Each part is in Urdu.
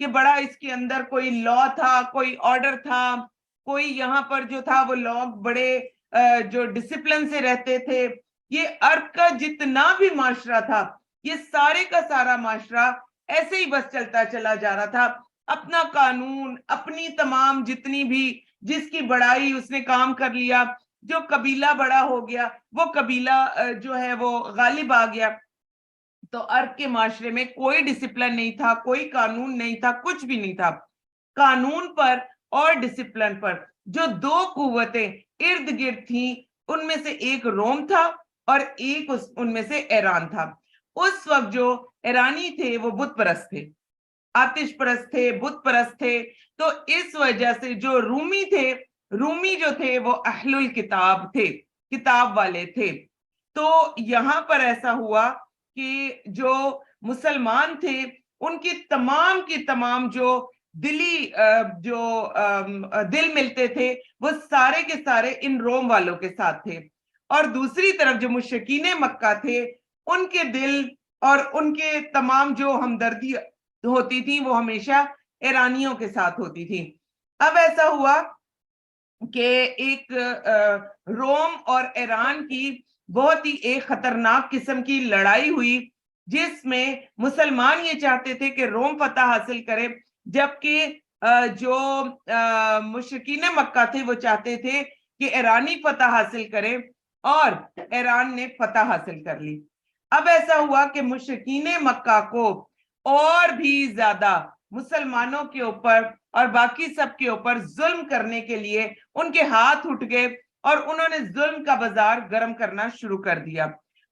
کہ بڑا اس کے اندر کوئی لا تھا، کوئی آرڈر تھا، کوئی یہاں پر جو تھا وہ لوگ بڑے جو ڈسپلن سے رہتے تھے. یہ ارض کا جتنا بھی معاشرہ تھا، یہ سارے کا سارا معاشرہ ایسے ہی بس چلتا چلا جا رہا تھا. اپنا قانون، اپنی تمام جتنی بھی جس کی بڑائی اس نے کام کر لیا، جو قبیلہ بڑا ہو گیا وہ قبیلہ جو ہے وہ غالب آ گیا. تو عرب کے معاشرے میں کوئی ڈسپلن نہیں تھا، کوئی قانون نہیں تھا، کچھ بھی نہیں تھا. قانون پر اور ڈسپلن پر جو دو قوتیں ارد گرد تھیں، ان میں سے ایک روم تھا اور ایک ان میں سے ایران تھا. اس وقت جو ایرانی تھے وہ بت پرست تھے، آتش پرست تھے، بت پرست تھے. تو اس وجہ سے جو رومی تھے، رومی جو تھے وہ اہل الکتاب تھے، کتاب والے تھے. تو یہاں پر ایسا ہوا کہ جو مسلمان تھے ان کی تمام جو دلی جو دل ملتے تھے وہ سارے کے سارے ان روم والوں کے ساتھ تھے. اور دوسری طرف جو مشرکین مکہ تھے ان کے دل اور ان کے تمام جو ہمدردی ہوتی تھی وہ ہمیشہ ایرانیوں کے ساتھ ہوتی تھی. اب ایسا ہوا کہ ایک روم اور ایران کی بہت ہی ایک خطرناک قسم کی لڑائی ہوئی، جس میں مسلمان یہ چاہتے تھے کہ روم فتح حاصل کرے، جبکہ جو مشرکین مکہ تھے وہ چاہتے تھے کہ ایرانی فتح حاصل کرے، اور ایران نے فتح حاصل کر لی. اب ایسا ہوا کہ مشرکین مکہ کو اور بھی زیادہ مسلمانوں کے اوپر اور باقی سب کے اوپر ظلم کرنے کے لیے ان کے ہاتھ اٹھ گئے اور انہوں نے ظلم کا بازار گرم کرنا شروع کر دیا.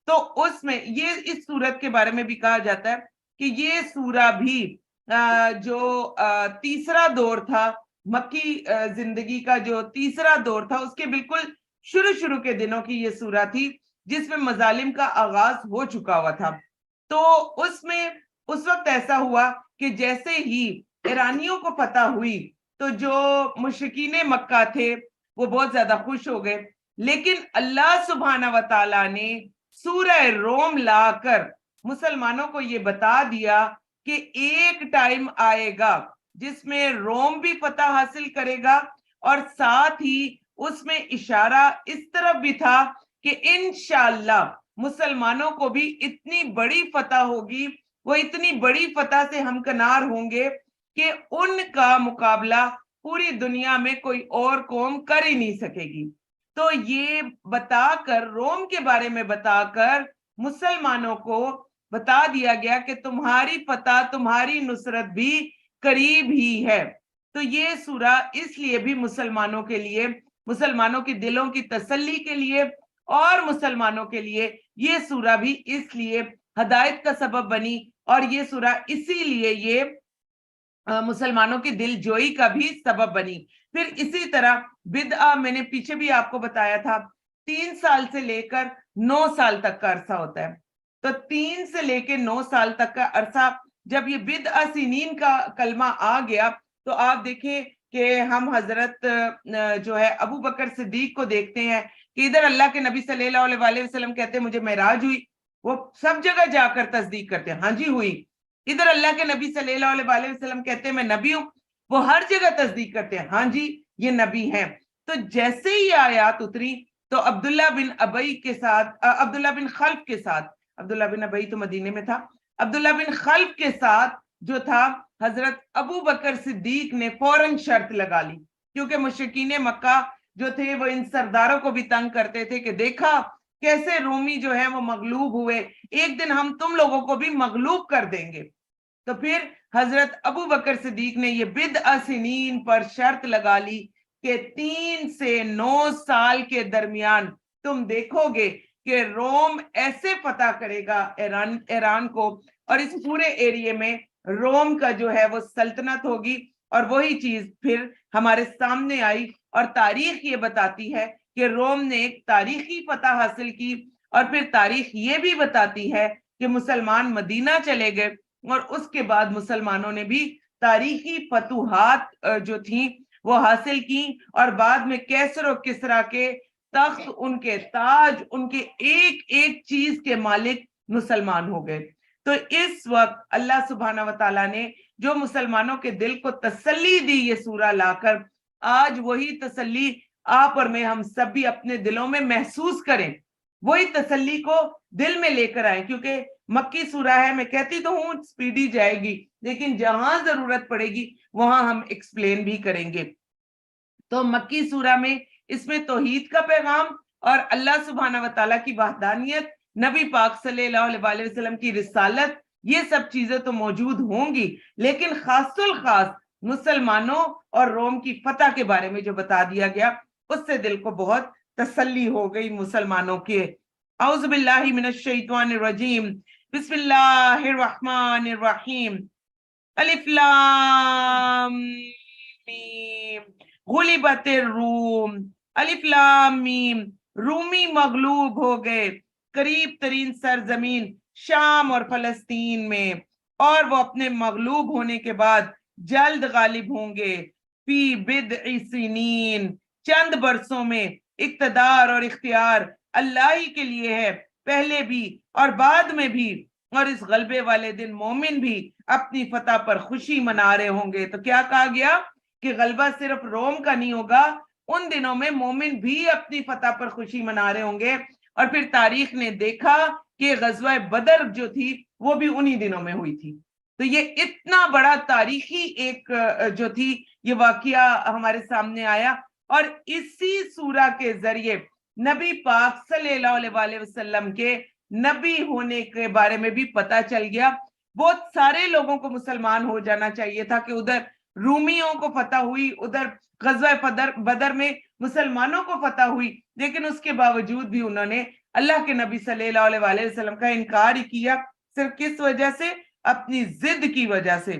تو اس میں یہ اس سورت کے بارے میں بھی کہا جاتا ہے کہ یہ سورہ بھی جو تیسرا دور تھا، مکی زندگی کا جو تیسرا دور تھا، اس کے بالکل شروع کے دنوں کی یہ سورہ تھی، جس میں مظالم کا آغاز ہو چکا ہوا تھا. تو اس میں اس وقت ایسا ہوا کہ جیسے ہی ایرانیوں کو فتح ہوئی تو جو مشرکین مکہ تھے وہ بہت زیادہ خوش ہو گئے. لیکن اللہ سبحانہ و تعالیٰ نے سورہ روم لا کر مسلمانوں کو یہ بتا دیا کہ ایک ٹائم آئے گا جس میں روم بھی فتح حاصل کرے گا، اور ساتھ ہی اس میں اشارہ اس طرف بھی تھا کہ انشاءاللہ مسلمانوں کو بھی اتنی بڑی فتح ہوگی، وہ اتنی بڑی فتح سے ہمکنار ہوں گے کہ ان کا مقابلہ پوری دنیا میں کوئی اور قوم کر ہی نہیں سکے گی. تو یہ بتا کر، روم کے بارے میں بتا کر مسلمانوں کو بتا دیا گیا کہ تمہاری فتح، تمہاری نصرت بھی قریب ہی ہے. تو یہ سورہ اس لیے بھی مسلمانوں کے لیے، مسلمانوں کے دلوں کی تسلی کے لیے، اور مسلمانوں کے لیے یہ سورہ بھی اس لیے ہدایت کا سبب بنی، اور یہ سورہ اسی لیے یہ مسلمانوں کی دل جوئی کا بھی سبب بنی. پھر اسی طرح بدعہ میں نے پیچھے بھی آپ کو بتایا تھا 3 سال سے لے کر 9 سال تک کا عرصہ ہوتا ہے. تو 3 سے لے کے 9 سال تک کا عرصہ جب یہ بدعہ سنین کا کلمہ آ گیا تو آپ دیکھیں کہ ہم حضرت جو ہے ابو بکر صدیق کو دیکھتے ہیں کہ ادھر اللہ کے نبی صلی اللہ علیہ وسلم کہتے ہیں مجھے معراج ہوئی، وہ سب جگہ جا کر تصدیق کرتے ہیں ہاں جی ہوئی. ادھر اللہ کے نبی صلی اللہ علیہ وسلم کہتے ہیں میں نبی ہوں، وہ ہر جگہ تصدیق کرتے ہیں ہاں جی یہ نبی ہیں. تو جیسے ہی آیات اتری تو عبداللہ بن ابی کے ساتھ، عبداللہ بن خلف کے ساتھ، عبداللہ بن ابی تو مدینے میں تھا، عبداللہ بن خلف کے ساتھ جو تھا حضرت ابو بکر صدیق نے فوراً شرط لگا لی، کیونکہ مشرکین مکہ جو تھے وہ ان سرداروں کو بھی تنگ کرتے تھے کہ دیکھا کیسے رومی جو ہے وہ مغلوب ہوئے، ایک دن ہم تم لوگوں کو بھی مغلوب کر دیں گے. تو پھر حضرت ابو بکر صدیق نے یہ بدع سنین پر شرط لگا لی کہ 3 سے 9 سال کے درمیان تم دیکھو گے کہ روم ایسے فتح کرے گا ایران کو، اور اس پورے ایریے میں روم کا جو ہے وہ سلطنت ہوگی. اور وہی چیز پھر ہمارے سامنے آئی، اور تاریخ یہ بتاتی ہے کہ روم نے ایک تاریخی فتح حاصل کی. اور پھر تاریخ یہ بھی بتاتی ہے کہ مسلمان مدینہ چلے گئے، اور اس کے بعد مسلمانوں نے بھی تاریخی فتوحات جو تھیں وہ حاصل کی، اور بعد میں کیسر و کسرا کے تخت، ان کے تاج، ان کے ایک ایک چیز کے مالک مسلمان ہو گئے. تو اس وقت اللہ سبحانہ و تعالیٰ نے جو مسلمانوں کے دل کو تسلی دی یہ سورہ لا کر، آج وہی تسلی آپ اور میں ہم سب بھی اپنے دلوں میں محسوس کریں، وہی تسلی کو دل میں لے کر آئیں، کیونکہ مکی سورہ ہے، میں کہتی تو ہوں سپیڈی جائے گی، لیکن جہاں ضرورت پڑے گی وہاں ہم ایکسپلین بھی کریں گے۔ تو مکی سورہ میں اس میں توحید کا پیغام اور اللہ سبحانہ و تعالیٰ کی وحدانیت، نبی پاک صلی اللہ علیہ وسلم کی رسالت، یہ سب چیزیں تو موجود ہوں گی، لیکن خاص الخاص مسلمانوں اور روم کی فتح کے بارے میں جو بتا دیا گیا، اس سے دل کو بہت تسلی ہو گئی مسلمانوں کے۔ اعوذ باللہ من الشیطان الرجیم، بسم اللہ الرحمن الرحیم، الف لام میم، غلبت الروم، الف لام میم، رومی مغلوب ہو گئے قریب ترین سرزمین شام اور فلسطین میں، اور وہ اپنے مغلوب ہونے کے بعد جلد غالب ہوں گے، فی بضع سنین، چند برسوں میں۔ اقتدار اور اختیار اللہ ہی کے لیے ہے، پہلے بھی اور بعد میں بھی، اور اس غلبے والے دن مومن بھی اپنی فتح پر خوشی منا رہے ہوں گے۔ تو کیا کہا گیا کہ غلبہ صرف روم کا نہیں ہوگا، ان دنوں میں مومن بھی اپنی فتح پر خوشی منا رہے ہوں گے۔ اور پھر تاریخ نے دیکھا کہ غزوہ بدر جو تھی وہ بھی انہی دنوں میں ہوئی تھی۔ تو یہ اتنا بڑا تاریخی ایک جو تھی یہ واقعہ ہمارے سامنے آیا، اور اسی سورہ کے ذریعے نبی پاک صلی اللہ علیہ وسلم کے نبی ہونے کے بارے میں بھی پتہ چل گیا۔ بہت سارے لوگوں کو مسلمان ہو جانا چاہیے تھا کہ ادھر رومیوں کو فتح ہوئی، ادھر غزوہ بدر میں مسلمانوں کو فتح ہوئی، لیکن اس کے باوجود بھی انہوں نے اللہ کے نبی صلی اللہ علیہ وسلم کا انکار ہی کیا۔ صرف کس وجہ سے؟ اپنی ضد کی وجہ سے۔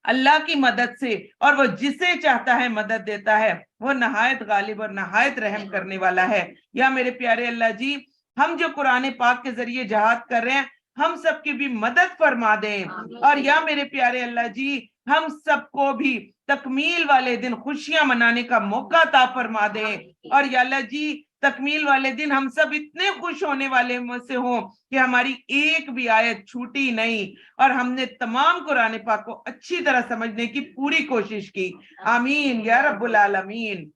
اللہ کی مدد سے، اور وہ جسے چاہتا ہے مدد دیتا ہے، وہ نہایت غالب اور نہایت رحم کرنے والا ہے۔ یا میرے پیارے اللہ جی، ہم جو قرآن پاک کے ذریعے جہاد کر رہے ہیں، ہم سب کی بھی مدد فرما دیں، اور یا میرے پیارے اللہ جی ہم سب کو بھی تکمیل والے دن خوشیاں منانے کا موقع عطا فرما دیں، اور یا اللہ جی تکمیل والے دن ہم سب اتنے خوش ہونے والے سے ہوں کہ ہماری ایک بھی آیت چھوٹی نہیں، اور ہم نے تمام قرآن پاک کو اچھی طرح سمجھنے کی پوری کوشش کی۔ آمین یا رب العالمین۔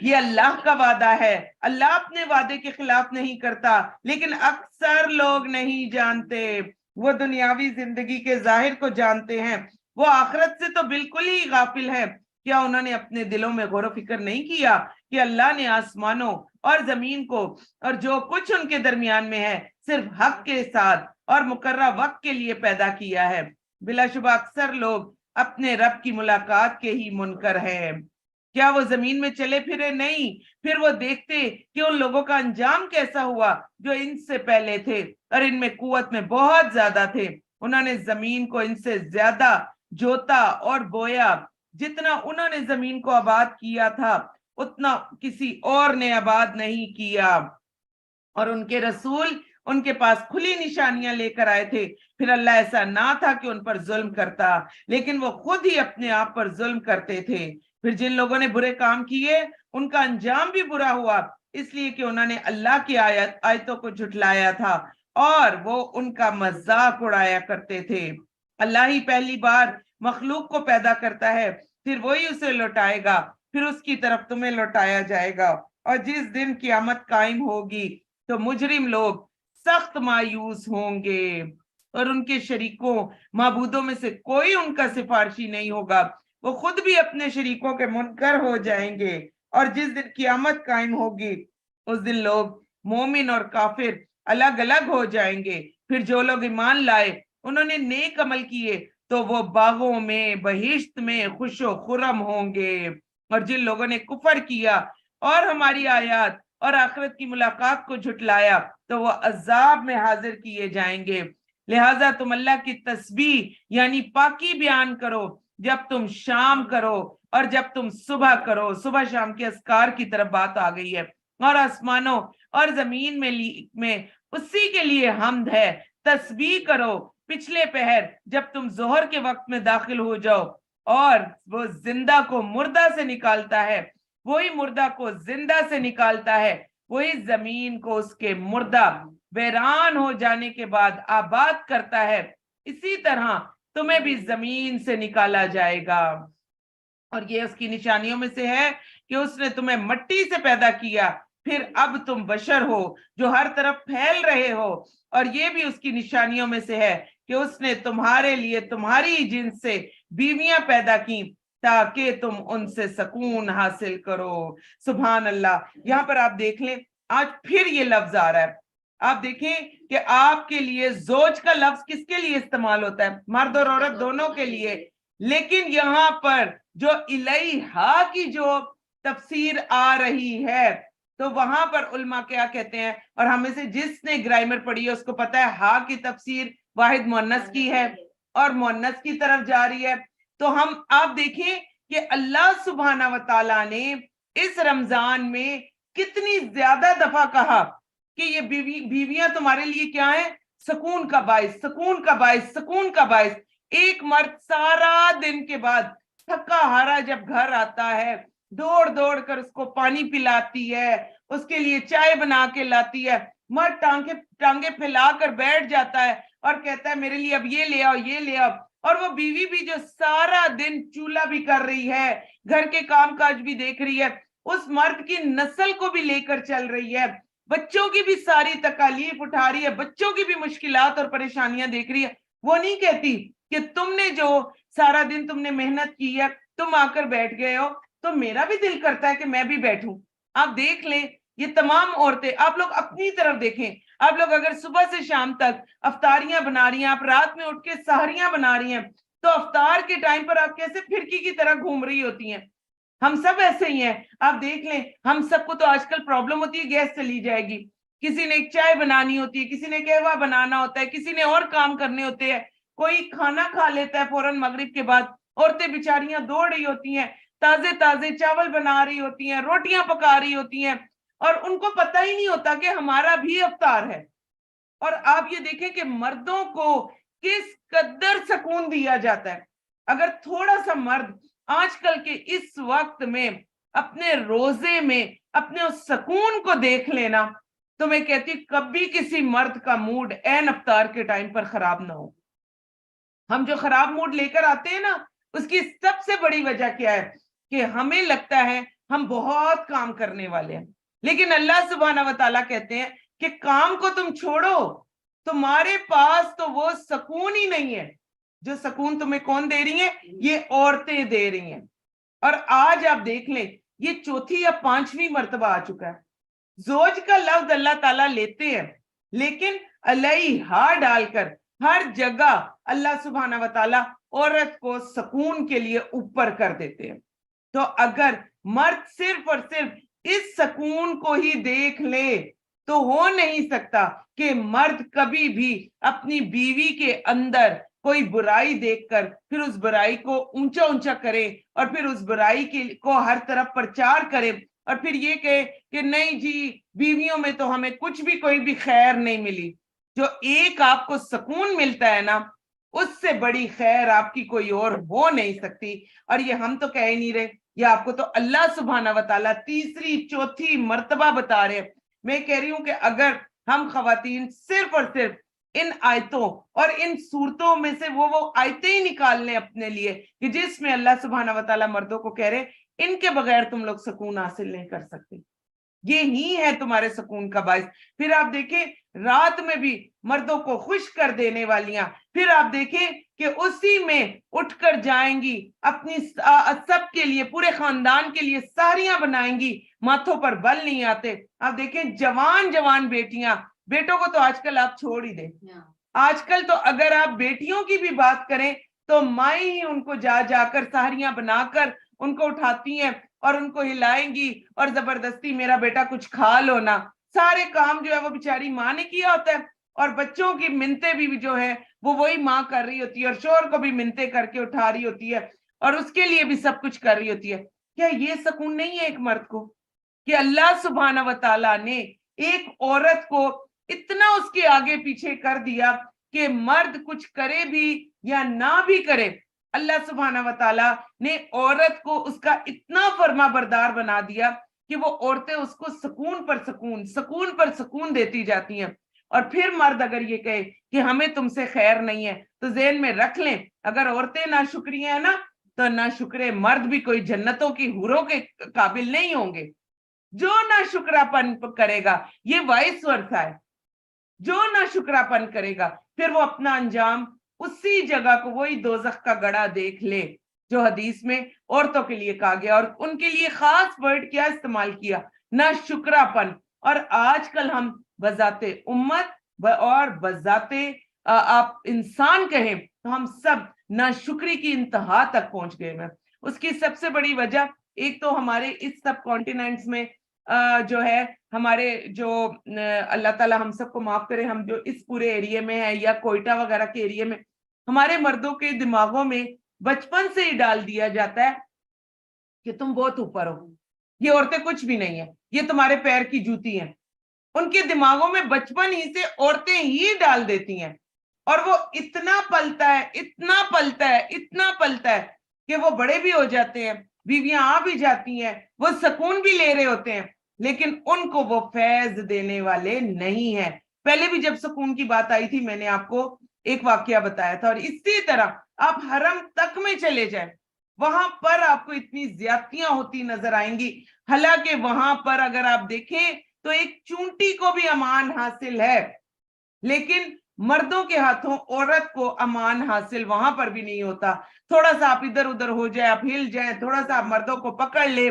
یہ اللہ کا وعدہ ہے، اللہ اپنے وعدے کے خلاف نہیں کرتا، لیکن اکثر لوگ نہیں جانتے، وہ دنیاوی زندگی کے ظاہر کو جانتے ہیں، وہ آخرت سے تو بالکل ہی غافل ہے۔ کیا انہوں نے اپنے دلوں میں غور و فکر نہیں کیا کہ اللہ نے آسمانوں اور زمین کو اور جو کچھ ان کے درمیان میں ہے صرف حق کے ساتھ اور مقررہ وقت کے لیے پیدا کیا ہے؟ بلا شبہ اکثر لوگ اپنے رب کی ملاقات کے ہی منکر ہیں۔ کیا وہ زمین میں چلے پھرے؟ نہیں، پھر وہ دیکھتے کہ ان لوگوں کا انجام کیسا ہوا جو ان سے پہلے تھے اور ان میں قوت میں بہت زیادہ تھے۔ انہوں نے زمین کو ان سے زیادہ جوتا اور بویا، جتنا انہوں نے زمین کو آباد کیا تھا اتنا کسی اور نے آباد نہیں کیا، اور ان کے رسول ان کے پاس کھلی نشانیاں لے کر آئے تھے۔ پھر اللہ ایسا نہ تھا کہ ان پر ظلم کرتا، لیکن وہ خود ہی اپنے آپ پر ظلم کرتے تھے۔ پھر جن لوگوں نے برے کام کیے ان کا انجام بھی برا ہوا، اس لیے کہ انہوں نے اللہ کی آیتوں کو جھٹلایا تھا اور وہ ان کا مذاق اڑایا کرتے تھے۔ اللہ ہی پہلی بار مخلوق کو پیدا کرتا ہے، پھر وہی اسے لوٹائے گا، پھر اس کی طرف تمہیں لوٹایا جائے گا، اور جس دن قیامت قائم ہوگی تو مجرم لوگ سخت مایوس ہوں گے، اور ان کے شریکوں معبودوں میں سے کوئی ان کا سفارشی نہیں ہوگا، وہ خود بھی اپنے شریکوں کے منکر ہو جائیں گے۔ اور جس دن قیامت قائم ہوگی اس دن لوگ مومن اور کافر الگ الگ ہو جائیں گے۔ پھر جو لوگ ایمان لائے، انہوں نے نیک عمل کیے، تو وہ باغوں میں بہشت میں خوش و خرم ہوں گے، اور جن لوگوں نے کفر کیا اور ہماری آیات اور آخرت کی ملاقات کو جھٹلایا تو وہ عذاب میں حاضر کیے جائیں گے۔ لہٰذا تم اللہ کی تسبیح یعنی پاکی بیان کرو جب تم شام کرو اور جب تم صبح کرو۔ صبح شام کے اذکار کی طرف بات آ گئی ہے۔ اور آسمانوں اور زمین میں اسی کے لیے حمد ہے۔ تسبیح کرو پچھلے پہر جب تم ظہر کے وقت میں داخل ہو جاؤ، اور وہ زندہ کو مردہ سے نکالتا ہے، وہی مردہ کو زندہ سے نکالتا ہے، وہی زمین کو اس کے مردہ ویران ہو جانے کے بعد آباد کرتا ہے۔ اسی طرح تمہیں بھی زمین سے نکالا جائے گا. اور یہ اس کی نشانیوں میں سے ہے کہ اس نے تمہیں مٹی سے پیدا کیا، پھر اب تم بشر ہو جو ہر طرف پھیل رہے ہو. اور یہ بھی اس کی نشانیوں میں سے ہے کہ اس نے تمہارے لیے تمہاری جنس سے بیویاں پیدا کی تاکہ تم ان سے سکون حاصل کرو. سبحان اللہ. یہاں پر آپ دیکھ لیں آج پھر یہ لفظ آ رہا ہے. آپ دیکھیں کہ آپ کے لیے زوج کا لفظ کس کے لیے استعمال ہوتا ہے؟ مرد اور عورت دونوں کے لیے. لیکن یہاں پر جو الیہا کی جو تفسیر آ رہی ہے تو وہاں پر علماء کیا کہتے ہیں، اور ہمیں سے جس نے گرامر پڑھی ہے اس کو پتا ہے ہا کی تفسیر واحد مؤنث کی ہے اور مؤنث کی طرف جا رہی ہے. تو ہم آپ دیکھیں کہ اللہ سبحانہ و تعالیٰ نے اس رمضان میں کتنی زیادہ دفعہ کہا کہ یہ بیویاں تمہارے لیے کیا ہیں؟ سکون کا باعث، سکون کا باعث، سکون کا باعث. ایک مرد سارا دن کے بعد تھکا ہارا جب گھر آتا ہے، دوڑ دوڑ کر اس کو پانی پلاتی ہے، اس کے لیے چائے بنا کے لاتی ہے، مرد ٹانگے پھیلا کر بیٹھ جاتا ہے اور کہتا ہے میرے لیے اب یہ لے آؤ، یہ لے آؤ. اور وہ بیوی بھی جو سارا دن چولہا بھی کر رہی ہے، گھر کے کام کاج بھی دیکھ رہی ہے، اس مرد کی نسل کو بھی لے کر چل رہی ہے، بچوں کی بھی ساری تکالیف اٹھا رہی ہے، بچوں کی بھی مشکلات اور پریشانیاں دیکھ رہی ہے. وہ نہیں کہتی کہ تم نے جو سارا دن تم نے محنت کی ہے، تم آ کر بیٹھ گئے ہو تو میرا بھی دل کرتا ہے کہ میں بھی بیٹھوں. آپ دیکھ لیں یہ تمام عورتیں، آپ لوگ اپنی طرف دیکھیں، آپ لوگ اگر صبح سے شام تک افطاریاں بنا رہی ہیں، آپ رات میں اٹھ کے سحریاں بنا رہی ہیں، تو افطار کے ٹائم پر آپ کیسے پھرکی کی طرح گھوم رہی ہوتی ہیں. ہم سب ایسے ہی ہیں. آپ دیکھ لیں ہم سب کو تو آج کل پرابلم ہوتی ہے گیس چلی جائے گی، کسی نے ایک چائے بنانی ہوتی ہے، کسی نے قہوہ بنانا ہوتا ہے، کسی نے اور کام کرنے ہوتے ہیں، کوئی کھانا کھا لیتا ہے فوراً مغرب کے بعد. عورتیں بیچاریاں دوڑ رہی ہوتی ہیں، تازے تازے چاول بنا رہی ہوتی ہیں، روٹیاں پکا رہی ہوتی ہیں، اور ان کو پتہ ہی نہیں ہوتا کہ ہمارا بھی افطار ہے. اور آپ یہ دیکھیں کہ مردوں کو کس قدر سکون دیا جاتا ہے. اگر تھوڑا سا مرد آج کل کے اس وقت میں اپنے روزے میں اپنے اس سکون کو دیکھ لینا تو میں کہتی کبھی کسی مرد کا موڈ عین افطار کے ٹائم پر خراب نہ ہو. ہم جو خراب موڈ لے کر آتے ہیں نا، اس کی سب سے بڑی وجہ کیا ہے کہ ہمیں لگتا ہے ہم بہت کام کرنے والے ہیں، لیکن اللہ سبحانہ و تعالیٰ کہتے ہیں کہ کام کو تم چھوڑو، تمہارے پاس تو وہ سکون ہی نہیں ہے. جو سکون تمہیں کون دے رہی ہیں؟ یہ عورتیں دے رہی ہیں. اور آج آپ دیکھ لیں یہ چوتھی یا پانچویں مرتبہ آ چکا ہے. زوج کا لفظ اللہ تعالیٰ لیتے ہیں لیکن علیہا ڈال کر ہر جگہ اللہ سبحانہ و تعالیٰ عورت کو سکون کے لیے اوپر کر دیتے ہیں. تو اگر مرد صرف اور صرف اس سکون کو ہی دیکھ لے تو ہو نہیں سکتا کہ مرد کبھی بھی اپنی بیوی کے اندر کوئی برائی دیکھ کر پھر اس برائی کو اونچا اونچا کرے اور پھر اس برائی کو ہر طرف پرچار کرے اور پھر یہ کہے کہ نہیں جی بیویوں میں تو ہمیں کچھ بھی کوئی بھی خیر نہیں ملی. جو ایک آپ کو سکون ملتا ہے نا، اس سے بڑی خیر آپ کی کوئی اور ہو نہیں سکتی. اور یہ ہم تو کہہ نہیں رہے، یہ آپ کو تو اللہ سبحانہ و تعالیٰ تیسری چوتھی مرتبہ بتا رہے. میں کہہ رہی ہوں کہ اگر ہم خواتین صرف اور صرف ان آیتوں اور ان صورتوں میں سے وہ آیتیں ہی نکال لیں اپنے لیے کہ جس میں اللہ سبحانہ و تعالیٰ مردوں کو کہہ رہے ان کے بغیر تم لوگ سکون حاصل نہیں کر سکتے، یہی ہے تمہارے سکون کا باعث. پھر آپ دیکھیں رات میں بھی مردوں کو خوش کر دینے والیاں، پھر آپ دیکھیں کہ اسی میں اٹھ کر جائیں گی اپنی سب کے لیے، پورے خاندان کے لیے سحریاں بنائیں گی، ماتھوں پر بل نہیں آتے. آپ دیکھیں جوان جوان بیٹیاں، بیٹوں کو تو آج کل آپ چھوڑ ہی دیں، آج کل تو اگر آپ بیٹیوں کی بھی بات کریں تو مائیں ہی ان کو جا جا کر سحریاں بنا کر ان کو اٹھاتی ہیں اور ان کو ہلائیں گی اور زبردستی میرا بیٹا کچھ کھا لو نا. سارے کام جو ہے وہ بیچاری ماں نے کیا ہوتا ہے اور بچوں کی منتیں بھی جو ہے وہ وہی ماں کر رہی ہوتی ہے اور شوہر کو بھی منتیں کر کے اٹھا رہی ہوتی ہے اور اس کے لیے بھی سب کچھ کر رہی ہوتی ہے. کیا یہ سکون نہیں ہے ایک مرد کو کہ اللہ سبحانہ و تعالیٰ نے ایک عورت کو اتنا اس کے آگے پیچھے کر دیا کہ مرد کچھ کرے بھی یا نہ بھی کرے، اللہ سبحانہ و تعالیٰ نے عورت کو اس کا اتنا فرما بردار بنا دیا کہ وہ عورتیں اس کو سکون پر سکون، سکون پر سکون دیتی جاتی ہیں. اور پھر مرد اگر یہ کہے کہ ہمیں تم سے خیر نہیں ہے تو ذہن میں رکھ لیں اگر عورتیں ناشکری ہیں نا تو ناشکرے مرد بھی کوئی جنتوں کی حوروں کے قابل نہیں ہوں گے. جو ناشکراپن کرے گا یہ وائس ورثہ ہے, جو ناشکراپن کرے گا پھر وہ اپنا انجام اسی جگہ کو وہی دوزخ کا گڑھا دیکھ لے جو حدیث میں عورتوں کے لیے کہا گیا, اور ان کے لیے خاص ورڈ کیا استعمال کیا, ناشکراپن. اور آج کل ہم بذات امت اور بذات آپ انسان کہیں تو ہم سب ناشکری کی انتہا تک پہنچ گئے ہیں. اس کی سب سے بڑی وجہ ایک تو ہمارے اس سب کانٹیننٹس میں جو ہے ہمارے جو اللہ تعالیٰ ہم سب کو معاف کرے, ہم جو اس پورے ایریے میں ہیں یا کوئٹہ وغیرہ کے ایریے میں, ہمارے مردوں کے دماغوں میں بچپن سے ہی ڈال دیا جاتا ہے کہ تم بہت اوپر ہو, یہ عورتیں کچھ بھی نہیں ہیں, یہ تمہارے پیر کی جوتی ہیں. ان کے دماغوں میں بچپن ہی سے عورتیں ہی ڈال دیتی ہیں, اور وہ اتنا پلتا ہے اتنا پلتا ہے اتنا پلتا ہے کہ وہ بڑے بھی ہو جاتے ہیں, بیویاں آ بھی جاتی ہیں, وہ سکون بھی لے رہے ہوتے ہیں, لیکن ان کو وہ فیض دینے والے نہیں ہیں. پہلے بھی جب سکون کی بات آئی تھی میں نے آپ کو ایک واقعہ بتایا تھا, اور اسی طرح آپ حرم تک میں چلے جائیں وہاں پر آپ کو اتنی زیادتیاں ہوتی نظر آئیں گی. حالانکہ وہاں پر اگر آپ دیکھیں تو ایک چونٹی کو بھی امان حاصل ہے, لیکن مردوں کے ہاتھوں عورت کو امان حاصل وہاں پر بھی نہیں ہوتا. تھوڑا سا آپ ادھر ادھر ہو جائے, آپ ہل جائیں, تھوڑا سا آپ مردوں کو پکڑ لے,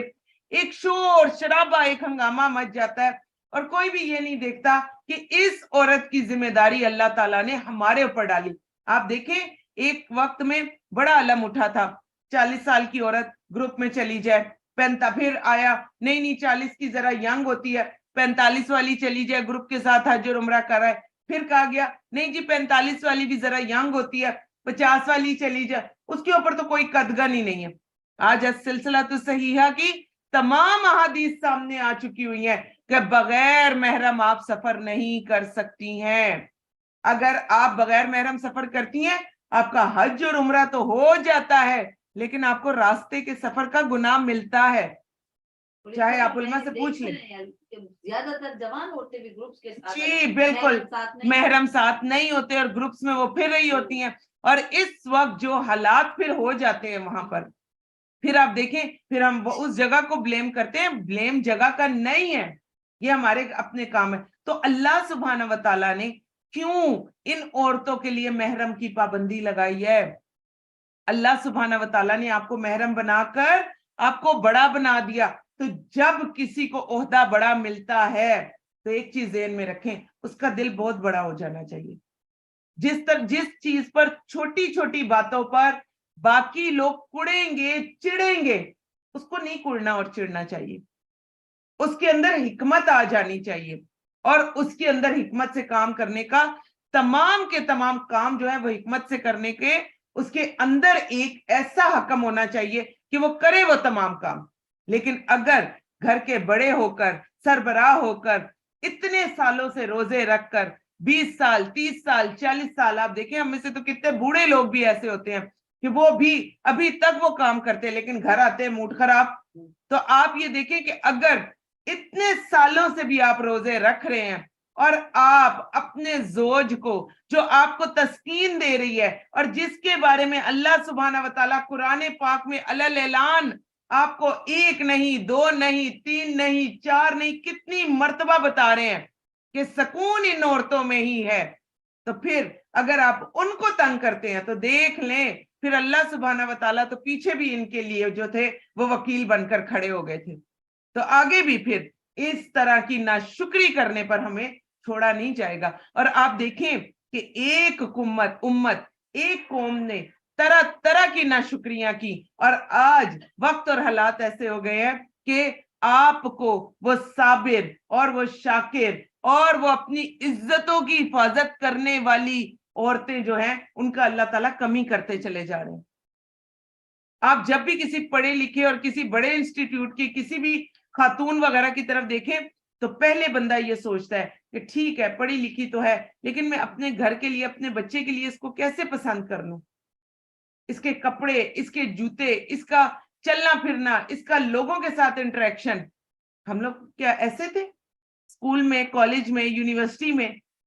ایک شور شرابہ ایک ہنگامہ مچ جاتا ہے, اور کوئی بھی یہ نہیں دیکھتا کہ اس عورت کی ذمہ داری اللہ تعالیٰ نے ہمارے اوپر ڈالی. آپ دیکھیں ایک وقت میں بڑا علم اٹھا تھا, 40 سال کی عورت گروپ میں چلی جائے, پھر آیا نہیں 40 کی ذرا ینگ ہوتی ہے, 45 والی چلی جائے گروپ کے ساتھ حج اور عمرہ کر رہا ہے, پھر کہا گیا نہیں جی 45 والی بھی ذرا ینگ ہوتی ہے, 50 والی چلی جائے, اس کے اوپر تو کوئی قدغن ہی نہیں ہے. آج السلسلۃ الصحیحہ کی تمام احادیث سامنے آ چکی ہوئی ہیں کہ بغیر محرم آپ سفر نہیں کر سکتی ہیں. اگر آپ بغیر محرم سفر کرتی ہیں آپ کا حج اور عمرہ تو ہو جاتا ہے, لیکن آپ کو راستے کے سفر کا گناہ ملتا ہے. چاہے آپ علماء سے پوچھ لیں, زیادہ تر جوان عورتیں بھی گروپس کے ساتھ, جی بالکل محرم ساتھ نہیں ہوتے اور گروپس میں وہ پھر رہی ہوتی ہیں. اور اس وقت جو حالات پھر ہو جاتے ہیں وہاں پر, پھر آپ دیکھیں پھر ہم اس جگہ کو بلیم کرتے ہیں, بلیم جگہ کا نہیں ہے, یہ ہمارے اپنے کام ہے. تو اللہ سبحانہ و تعالیٰ نے کیوں ان عورتوں کے لیے محرم کی پابندی لگائی ہے؟ اللہ سبحانہ و تعالیٰ نے آپ کو محرم بنا کر آپ کو بڑا بنا دیا. تو جب کسی کو عہدہ بڑا ملتا ہے تو ایک چیز ذہن میں رکھیں, اس کا دل بہت بڑا ہو جانا چاہیے. جس چیز پر چھوٹی چھوٹی باتوں پر باقی لوگ کڑیں گے چڑیں گے, اس کو نہیں کڑنا اور چڑنا چاہیے. اس کے اندر حکمت آ جانی چاہیے, اور اس کے اندر حکمت سے کام کرنے کا تمام کے تمام کام جو ہے وہ حکمت سے کرنے کے, اس کے اندر ایک ایسا حکم ہونا چاہیے کہ وہ کرے وہ تمام کام. لیکن اگر گھر کے بڑے ہو کر سربراہ ہو کر اتنے سالوں سے روزے رکھ کر 20 سال 30 سال 40 سال, آپ دیکھیں ہم میں سے تو کتنے بوڑھے لوگ بھی ایسے ہوتے ہیں کہ وہ بھی ابھی تک وہ کام کرتے ہیں لیکن گھر آتے ہیں موڈ خراب. تو آپ یہ دیکھیں کہ اگر اتنے سالوں سے بھی آپ روزے رکھ رہے ہیں اور آپ اپنے زوج کو جو آپ کو تسکین دے رہی ہے اور جس کے بارے میں اللہ سبحانہ و تعالیٰ قرآن پاک میں علل اعلان آپ کو 1 نہیں 2 نہیں 3 نہیں 4 نہیں کتنی مرتبہ بتا رہے ہیں کہ سکون ان عورتوں میں ہی ہے, تو پھر اگر آپ ان کو تنگ کرتے ہیں تو دیکھ لیں پھر اللہ سبحانہ و تعالیٰ تو پیچھے بھی ان کے لیے جو تھے وہ وکیل بن کر کھڑے ہو گئے تھے. تو آگے بھی پھر اس طرح کی ناشکری کرنے پر ہمیں چھوڑا نہیں جائے گا. اور آپ دیکھیں کہ ایک امت ایک قوم نے طرح طرح کی ناشکریاں کی, اور آج وقت اور حالات ایسے ہو گئے ہیں کہ آپ کو وہ صابر اور وہ شاکر اور وہ اپنی عزتوں کی حفاظت کرنے والی عورتیں جو ہیں ان کا اللہ تعالیٰ کمی کرتے چلے جا رہے ہیں. آپ جب بھی کسی پڑھے لکھے اور کسی بڑے انسٹیٹیوٹ کی کسی بھی خاتون وغیرہ کی طرف دیکھیں تو پہلے بندہ یہ سوچتا ہے کہ ٹھیک ہے پڑھی لکھی تو ہے, لیکن میں اپنے گھر کے لیے اپنے بچے کے لیے اس کو کیسے پسند کر لوں, اس کے کپڑے, اس کے جوتے, اس کا چلنا پھرنا, اس کا لوگوں کے ساتھ انٹریکشن. ہم لوگ کیا ایسے تھے اسکول میں, کالج میں, یونیورسٹی میں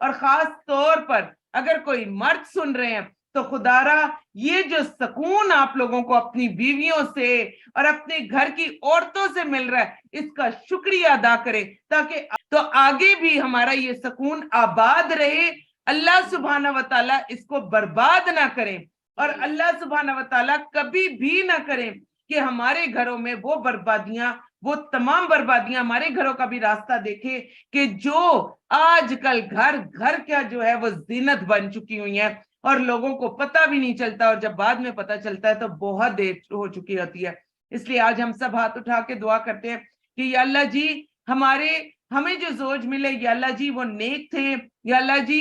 اور خاص طور پر اگر کوئی مرد سن رہے ہیں تو خدارا یہ جو سکون آپ لوگوں کو اپنی بیویوں سے اور اپنے گھر کی عورتوں سے مل رہا ہے اس کا شکریہ ادا کرے تاکہ تو آگے بھی ہمارا یہ سکون آباد رہے. اللہ سبحانہ و تعالیٰ اس کو برباد نہ کریں اور اللہ سبحانہ و تعالیٰ کبھی بھی نہ کریں کہ ہمارے گھروں میں وہ بربادیاں وہ تمام بربادیاں ہمارے گھروں کا بھی راستہ دیکھے کہ جو آج کل گھر گھر کیا جو ہے وہ زینت بن چکی ہوئی ہیں اور لوگوں کو پتہ بھی نہیں چلتا اور جب بعد میں پتہ چلتا ہے تو بہت دیر ہو چکی ہوتی ہے. اس لیے آج ہم سب ہاتھ اٹھا کے دعا کرتے ہیں کہ یا اللہ جی ہمیں جو زوج ملے یا اللہ جی وہ نیک تھے, یا اللہ جی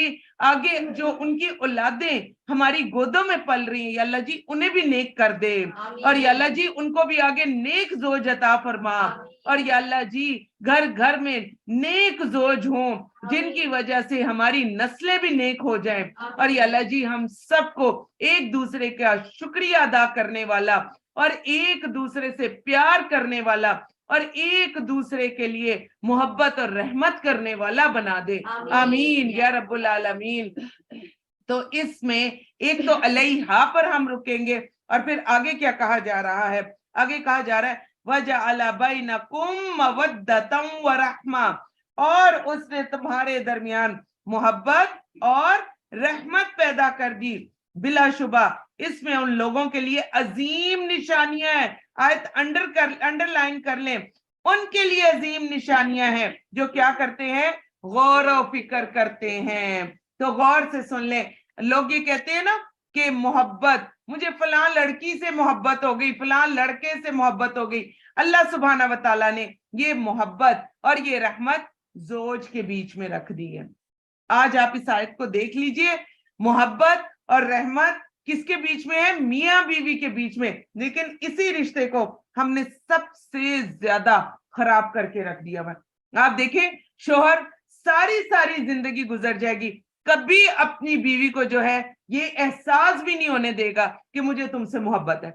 آگے جو ان کی اولادیں ہماری گودوں میں پل رہی ہیں یا اللہ جی انہیں بھی نیک کر دے اور یا اللہ جی ان کو بھی آگے نیک زوج عطا فرما اور یا اللہ جی گھر گھر میں نیک زوج ہوں جن کی وجہ سے ہماری نسلیں بھی نیک ہو جائیں اور یا اللہ جی ہم سب کو ایک دوسرے کا شکریہ ادا کرنے والا اور ایک دوسرے سے پیار کرنے والا اور ایک دوسرے کے لیے محبت اور رحمت کرنے والا بنا دے. آمین یا رب العالمین. تو اس میں ایک تو علیہا پر ہم رکیں گے اور پھر آگے کیا کہا جا رہا ہے؟ آگے کہا جا رہا ہے وَجَعَلَ بَيْنَكُمْ مَوَدَّةً وَرَحْمَةً اور اس نے تمہارے درمیان محبت اور رحمت پیدا کر دی. بلا شبہ اس میں ان لوگوں کے لیے عظیم نشانیاں ہیں. آیت انڈر لائن کر لیں, ان کے لیے عظیم نشانیاں ہیں جو کیا کرتے ہیں؟ غور و فکر کرتے ہیں. تو غور سے سن لیں. لوگ یہ کہتے ہیں نا کہ محبت, مجھے فلاں لڑکی سے محبت ہو گئی, فلاں لڑکے سے محبت ہو گئی. اللہ سبحانہ و تعالیٰ نے یہ محبت اور یہ رحمت زوج کے بیچ میں رکھ دی ہے. آج آپ اس آیت کو دیکھ لیجئے, محبت اور رحمت کس کے بیچ میں ہے؟ میاں بیوی کے بیچ میں. لیکن اسی رشتے کو ہم نے سب سے زیادہ خراب کر کے رکھ دیا ہوا. آپ دیکھیں شوہر ساری زندگی گزر جائے گی, کبھی اپنی بیوی کو جو ہے یہ احساس بھی نہیں ہونے دے گا کہ مجھے تم سے محبت ہے.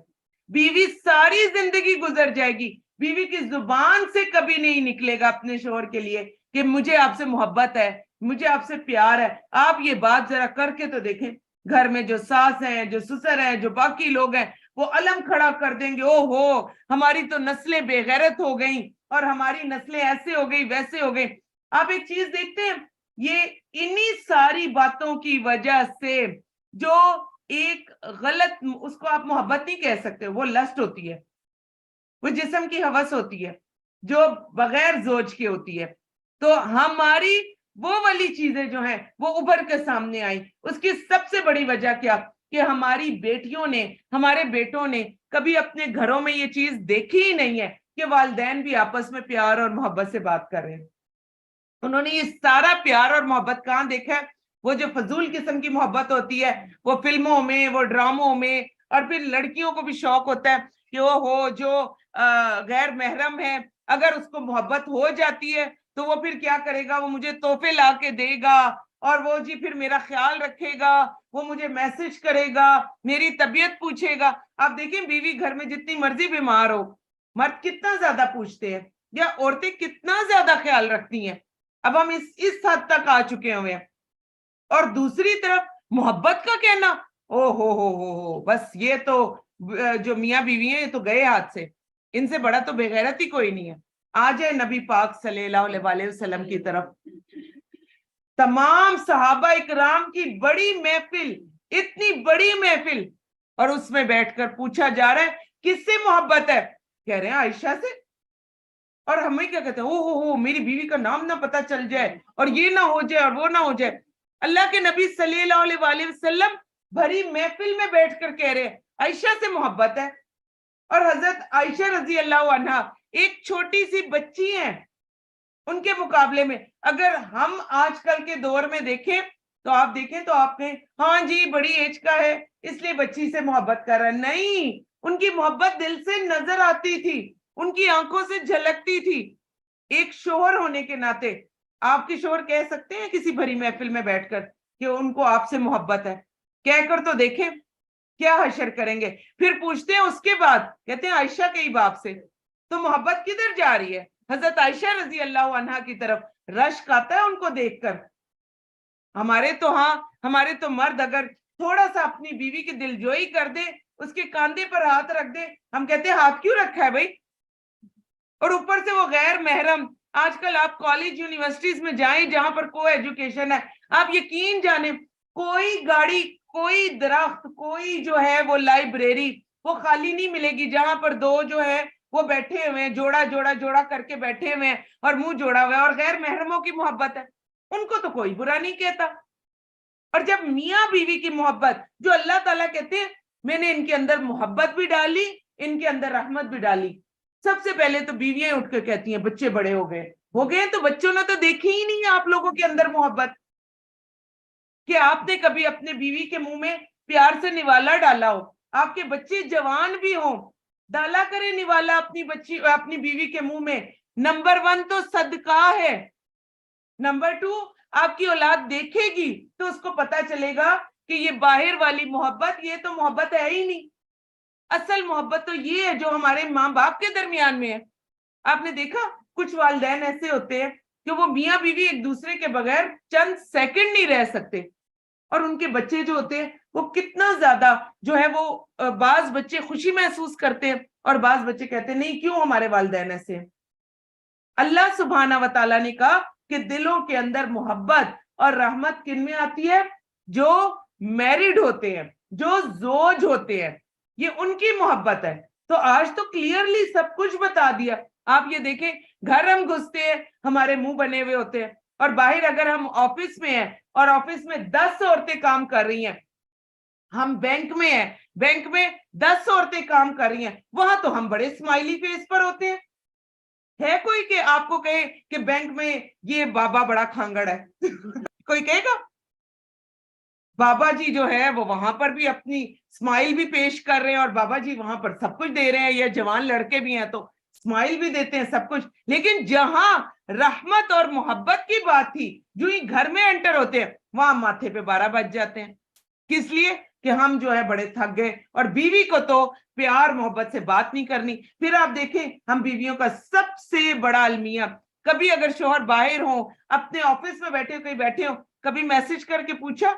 بیوی ساری زندگی گزر جائے گی, بیوی کی زبان سے کبھی نہیں نکلے گا اپنے شوہر کے لیے کہ مجھے آپ سے محبت ہے, مجھے آپ سے پیار ہے. آپ یہ بات ذرا کر کے تو دیکھیں, گھر میں جو ساس ہیں, جو سسر ہیں, جو باقی لوگ ہیں, وہ علم کھڑا کر دیں گے, او ہو ہماری تو نسلیں بے غیرت ہو گئیں اور ہماری نسلیں ایسے ہو گئی ویسے ہو گئی. آپ ایک چیز دیکھتے ہیں, یہ انہی ساری باتوں کی وجہ سے جو ایک غلط, اس کو آپ محبت نہیں کہہ سکتے, وہ لسٹ ہوتی ہے, وہ جسم کی ہوس ہوتی ہے جو بغیر زوج کے ہوتی ہے. تو ہماری وہ والی چیزیں جو ہیں وہ ابھر کے سامنے آئی. اس کی سب سے بڑی وجہ کیا کہ ہماری بیٹیوں نے, ہمارے بیٹوں نے کبھی اپنے گھروں میں یہ چیز دیکھی ہی نہیں ہے کہ والدین بھی آپس میں پیار اور محبت سے بات کر رہے ہیں. انہوں نے یہ سارا پیار اور محبت کہاں دیکھا ہے؟ وہ جو فضول قسم کی محبت ہوتی ہے وہ فلموں میں, وہ ڈراموں میں, اور پھر لڑکیوں کو بھی شوق ہوتا ہے کہ وہ ہو جو غیر محرم ہے, اگر اس کو محبت ہو جاتی ہے تو وہ پھر کیا کرے گا؟ وہ مجھے تحفے لا کے دے گا اور وہ جی پھر میرا خیال رکھے گا, وہ مجھے میسج کرے گا, میری طبیعت پوچھے گا. آپ دیکھیں بیوی گھر میں جتنی مرضی بیمار ہو, مرد کتنا زیادہ پوچھتے ہیں یا عورتیں کتنا زیادہ خیال رکھتی ہیں. اب ہم اس حد تک آ چکے ہوئے ہیں. اور دوسری طرف محبت کا کہنا, او ہو بس یہ تو جو میاں بیوی ہیں یہ تو گئے ہاتھ سے, ان سے بڑا تو بے غیرت ہی کوئی نہیں ہے. آ جائے نبی پاک صلی اللہ علیہ وسلم کی طرف. تمام صحابہ اکرام کی بڑی محفل, اتنی بڑی محفل, اور اس میں بیٹھ کر پوچھا جا رہا ہے کس سے محبت ہے؟ کہہ رہے ہیں عائشہ سے. اور ہمیں کیا کہتے ہیں, او میری بیوی کا نام نہ پتہ چل جائے اور یہ نہ ہو جائے اور وہ نہ ہو جائے. اللہ کے نبی صلی اللہ علیہ وسلم بھری محفل میں بیٹھ کر کہہ رہے ہیں عائشہ سے محبت ہے. اور حضرت عائشہ رضی اللہ عنہا ایک چھوٹی سی بچی ہیں, ان کے مقابلے میں اگر ہم آج کل کے دور میں دیکھیں تو آپ دیکھیں تو آپ نے ہاں جی بڑی ایج کا ہے اس لیے بچی سے محبت کر رہا ہے. نہیں, ان کی محبت دل سے نظر آتی تھی, ان کی آنکھوں سے جھلکتی تھی. ایک شوہر ہونے کے ناطے آپ کے شوہر کہہ سکتے ہیں کسی بھری محفل میں بیٹھ کر کہ ان کو آپ سے محبت ہے؟ کہہ کر تو دیکھیں, کیا حشر کریں گے. پھر پوچھتے ہیں اس کے بعد, کہتے ہیں عائشہ کے ہی باپ سے. تو محبت کدھر جا رہی ہے؟ حضرت عائشہ رضی اللہ عنہا کی طرف رشک آتا ہے ان کو دیکھ کر. ہمارے تو ہاں، ہمارے تو مرد اگر تھوڑا سا اپنی بیوی کی دلجوئی کر دے، اس کے کاندھے پر ہاتھ رکھ دے، ہم کہتے ہیں ہاتھ کیوں رکھا ہے بھائی؟ اور اوپر سے وہ غیر محرم. آج کل آپ کالج یونیورسٹیز میں جائیں جہاں پر کو ایجوکیشن ہے، آپ یقین جانیں کوئی گاڑی، کوئی درخت، کوئی جو ہے وہ لائبریری وہ خالی نہیں ملے گی جہاں پر دو جو ہے وہ بیٹھے ہوئے ہیں، جوڑا جوڑا جوڑا کر کے بیٹھے ہوئے ہیں اور منہ جوڑا ہوا ہے اور غیر محرموں کی محبت ہے. ان کو تو کوئی برا نہیں کہتا. اور جب میاں بیوی کی محبت، جو اللہ تعالیٰ کہتے ہیں میں نے ان کے اندر محبت بھی ڈالی، ان کے اندر رحمت بھی ڈالی. سب سے پہلے تو بیویاں اٹھ کے کہتی ہیں بچے بڑے ہو گئے تو بچوں نے تو دیکھی ہی نہیں آپ لوگوں کے اندر محبت کہ آپ نے کبھی اپنے بیوی کے منہ میں پیار سے نوالا ڈالا ہو. آپ کے بچے جوان بھی ہوں، ڈالا کرے نوالا اپنی بیوی کے منہ میں. نمبر 1 تو صدقہ ہے. نمبر 2 آپ کی اولاد دیکھے گی تو اس کو پتا چلے گا کہ یہ باہر والی محبت یہ تو محبت ہے ہی نہیں. اصل محبت تو یہ ہے جو ہمارے ماں باپ کے درمیان میں ہے. آپ نے دیکھا کچھ والدین ایسے ہوتے ہیں کہ وہ میاں بیوی ایک دوسرے کے بغیر چند سیکنڈ نہیں رہ سکتے، اور ان کے بچے جو ہوتے ہیں وہ کتنا زیادہ جو ہے وہ بعض بچے خوشی محسوس کرتے ہیں اور بعض بچے کہتے ہیں نہیں کیوں ہمارے والدین ایسے ہیں. اللہ سبحانہ و تعالیٰ نے کہا کہ دلوں کے اندر محبت اور رحمت کن میں آتی ہے؟ جو میرڈ ہوتے ہیں، جو زوج ہوتے ہیں، یہ ان کی محبت ہے. تو آج تو کلیئرلی سب کچھ بتا دیا. آپ یہ دیکھیں گھر ہم گھستے ہیں ہمارے منہ بنے ہوئے ہوتے ہیں، اور باہر اگر ہم آفس میں ہیں اور آفس میں 10 عورتیں کام کر رہی ہیں، ہم بینک میں ہیں، بینک میں 10 عورتیں کام کر رہی ہیں، وہاں تو ہم بڑے اسمائلی فیس پر ہوتے ہیں. ہے کوئی کہ آپ کو کہے کہ بینک میں یہ بابا بڑا کھانگڑ ہے؟ کوئی کہے گا؟ بابا جی جو ہے وہ وہاں پر بھی اپنی اسمائل بھی پیش کر رہے ہیں، اور بابا جی وہاں پر سب کچھ دے رہے ہیں. یا جوان لڑکے بھی ہیں تو اسمائل بھی دیتے ہیں سب کچھ. لیکن جہاں رحمت اور محبت کی بات تھی، جو ہی گھر میں انٹر ہوتے ہیں وہاں ماتھے پہ 12 بج جاتے ہیں. کس لیے؟ کہ ہم جو ہے بڑے تھک گئے، اور بیوی کو تو پیار محبت سے بات نہیں کرنی. پھر آپ دیکھیں ہم بیویوں کا سب سے بڑا المیہ، کبھی اگر شوہر باہر ہوں، اپنے آفس میں بیٹھے ہو، کہیں بیٹھے ہو، کبھی میسج کر کے پوچھا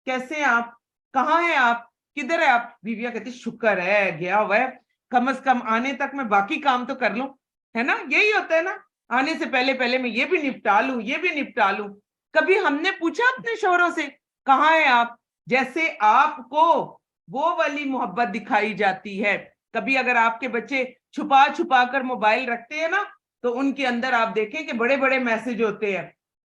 کیسے ہیں آپ، کہاں ہیں آپ، کدھر ہے آپ؟ بیویاں کہتی شکر ہے گیا ہوا ہے، کم از کم آنے تک میں باقی کام تو کر لوں. ہے نا؟ یہی ہوتا ہے نا، آنے سے پہلے میں یہ بھی نپٹا لوں، یہ بھی نپٹا لوں. کبھی ہم نے پوچھا اپنے شوہروں سے کہاں ہیں آپ؟ جیسے آپ کو وہ والی محبت دکھائی جاتی ہے. کبھی اگر آپ کے بچے چھپا چھپا کر موبائل رکھتے ہیں نا، تو ان کے اندر آپ دیکھیں کہ بڑے بڑے میسج ہوتے ہیں.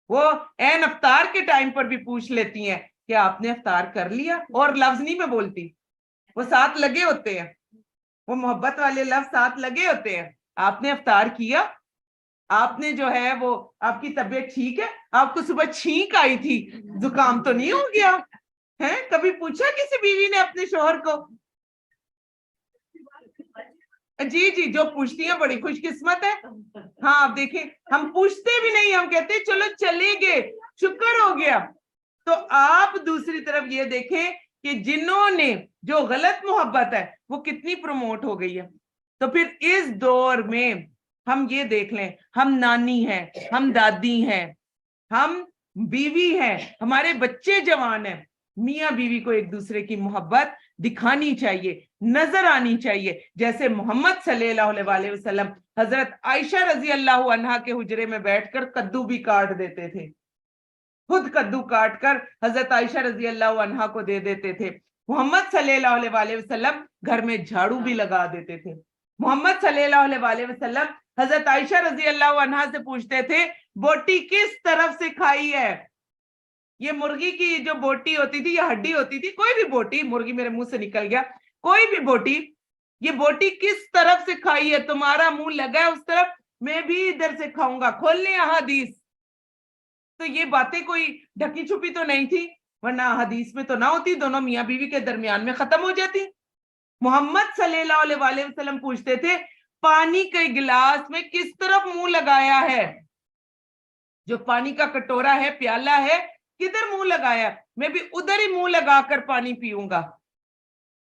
وہ عین افطار کے ٹائم پر بھی پوچھ لیتی ہیں کہ آپ نے افطار کر لیا، اور لفظ نہیں میں بولتی، وہ ساتھ لگے ہوتے ہیں، وہ محبت والے لفظ ساتھ لگے ہوتے ہیں. آپ نے افطار کیا، آپ نے جو ہے وہ آپ کی طبیعت ٹھیک ہے، آپ کو صبح چھینک آئی تھی، زکام تو نہیں ہو گیا ہے؟ کبھی پوچھا کسی بیوی نے اپنے شوہر کو؟ جی جو پوچھتی ہیں بڑی خوش قسمت ہے. ہاں آپ دیکھیں ہم پوچھتے بھی نہیں، ہم کہتے چلو چلے گئے، شکر ہو گیا. تو آپ دوسری طرف یہ دیکھیں کہ جنہوں نے جو غلط محبت ہے وہ کتنی پروموٹ ہو گئی ہے. تو پھر اس دور میں ہم یہ دیکھ لیں، ہم نانی ہیں، ہم دادی ہیں، ہم بیوی ہیں، ہمارے بچے جوان ہیں. میاں بیوی کو ایک دوسرے کی محبت دکھانی چاہیے، نظر آنی چاہیے. جیسے محمد صلی اللہ علیہ وسلم حضرت عائشہ رضی اللہ عنہا کے حجرے میں بیٹھ کر کدو بھی کاٹ دیتے تھے، خود کدو کاٹ کر حضرت عائشہ رضی اللہ عنہا کو دے دیتے تھے. محمد صلی اللہ علیہ وسلم گھر میں جھاڑو بھی لگا دیتے تھے. محمد صلی اللہ علیہ وسلم حضرت عائشہ رضی اللہ عنہا سے پوچھتے تھے بوٹی کس طرف سے کھائی ہے؟ یہ مرغی کی جو بوٹی ہوتی تھی یا ہڈی ہوتی تھی، کوئی بھی بوٹی، مرغی میرے منہ سے نکل گیا، کوئی بھی بوٹی، یہ بوٹی کس طرف سے کھائی ہے؟ تمہارا منہ لگا ہے اس طرف، میں بھی ادھر سے کھاؤں گا. کھول لیں احادیث. تو یہ باتیں کوئی ڈھکی چھپی تو نہیں تھی، ورنہ حدیث میں تو نہ ہوتی، دونوں میاں بیوی کے درمیان میں ختم ہو جاتی. محمد صلی اللہ علیہ وسلم پوچھتے تھے پانی کے گلاس میں کس طرف منہ لگایا ہے؟ جو پانی کا کٹورا ہے، پیالہ ہے، کدھر منہ لگایا؟ میں بھی ادھر ہی منہ لگا کر پانی پیوں گا.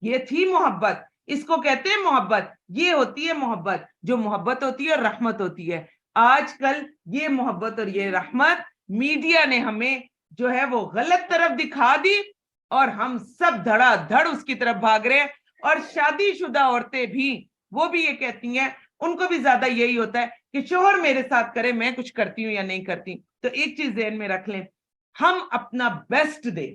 یہ تھی محبت، اس کو کہتے ہیں محبت. یہ ہوتی ہے محبت، جو محبت ہوتی ہے اور رحمت ہوتی ہے. آج کل یہ محبت اور یہ رحمت میڈیا نے ہمیں جو ہے وہ غلط طرف دکھا دی اور ہم سب دھڑا دھڑ اس کی طرف بھاگ رہے ہیں. اور شادی شدہ عورتیں بھی وہ بھی یہ کہتی ہیں, ان کو بھی زیادہ یہی ہوتا ہے کہ شوہر میرے ساتھ کرے, میں کچھ کرتی ہوں یا نہیں کرتی. تو ایک چیز ذہن میں رکھ لیں, ہم اپنا بیسٹ دیں,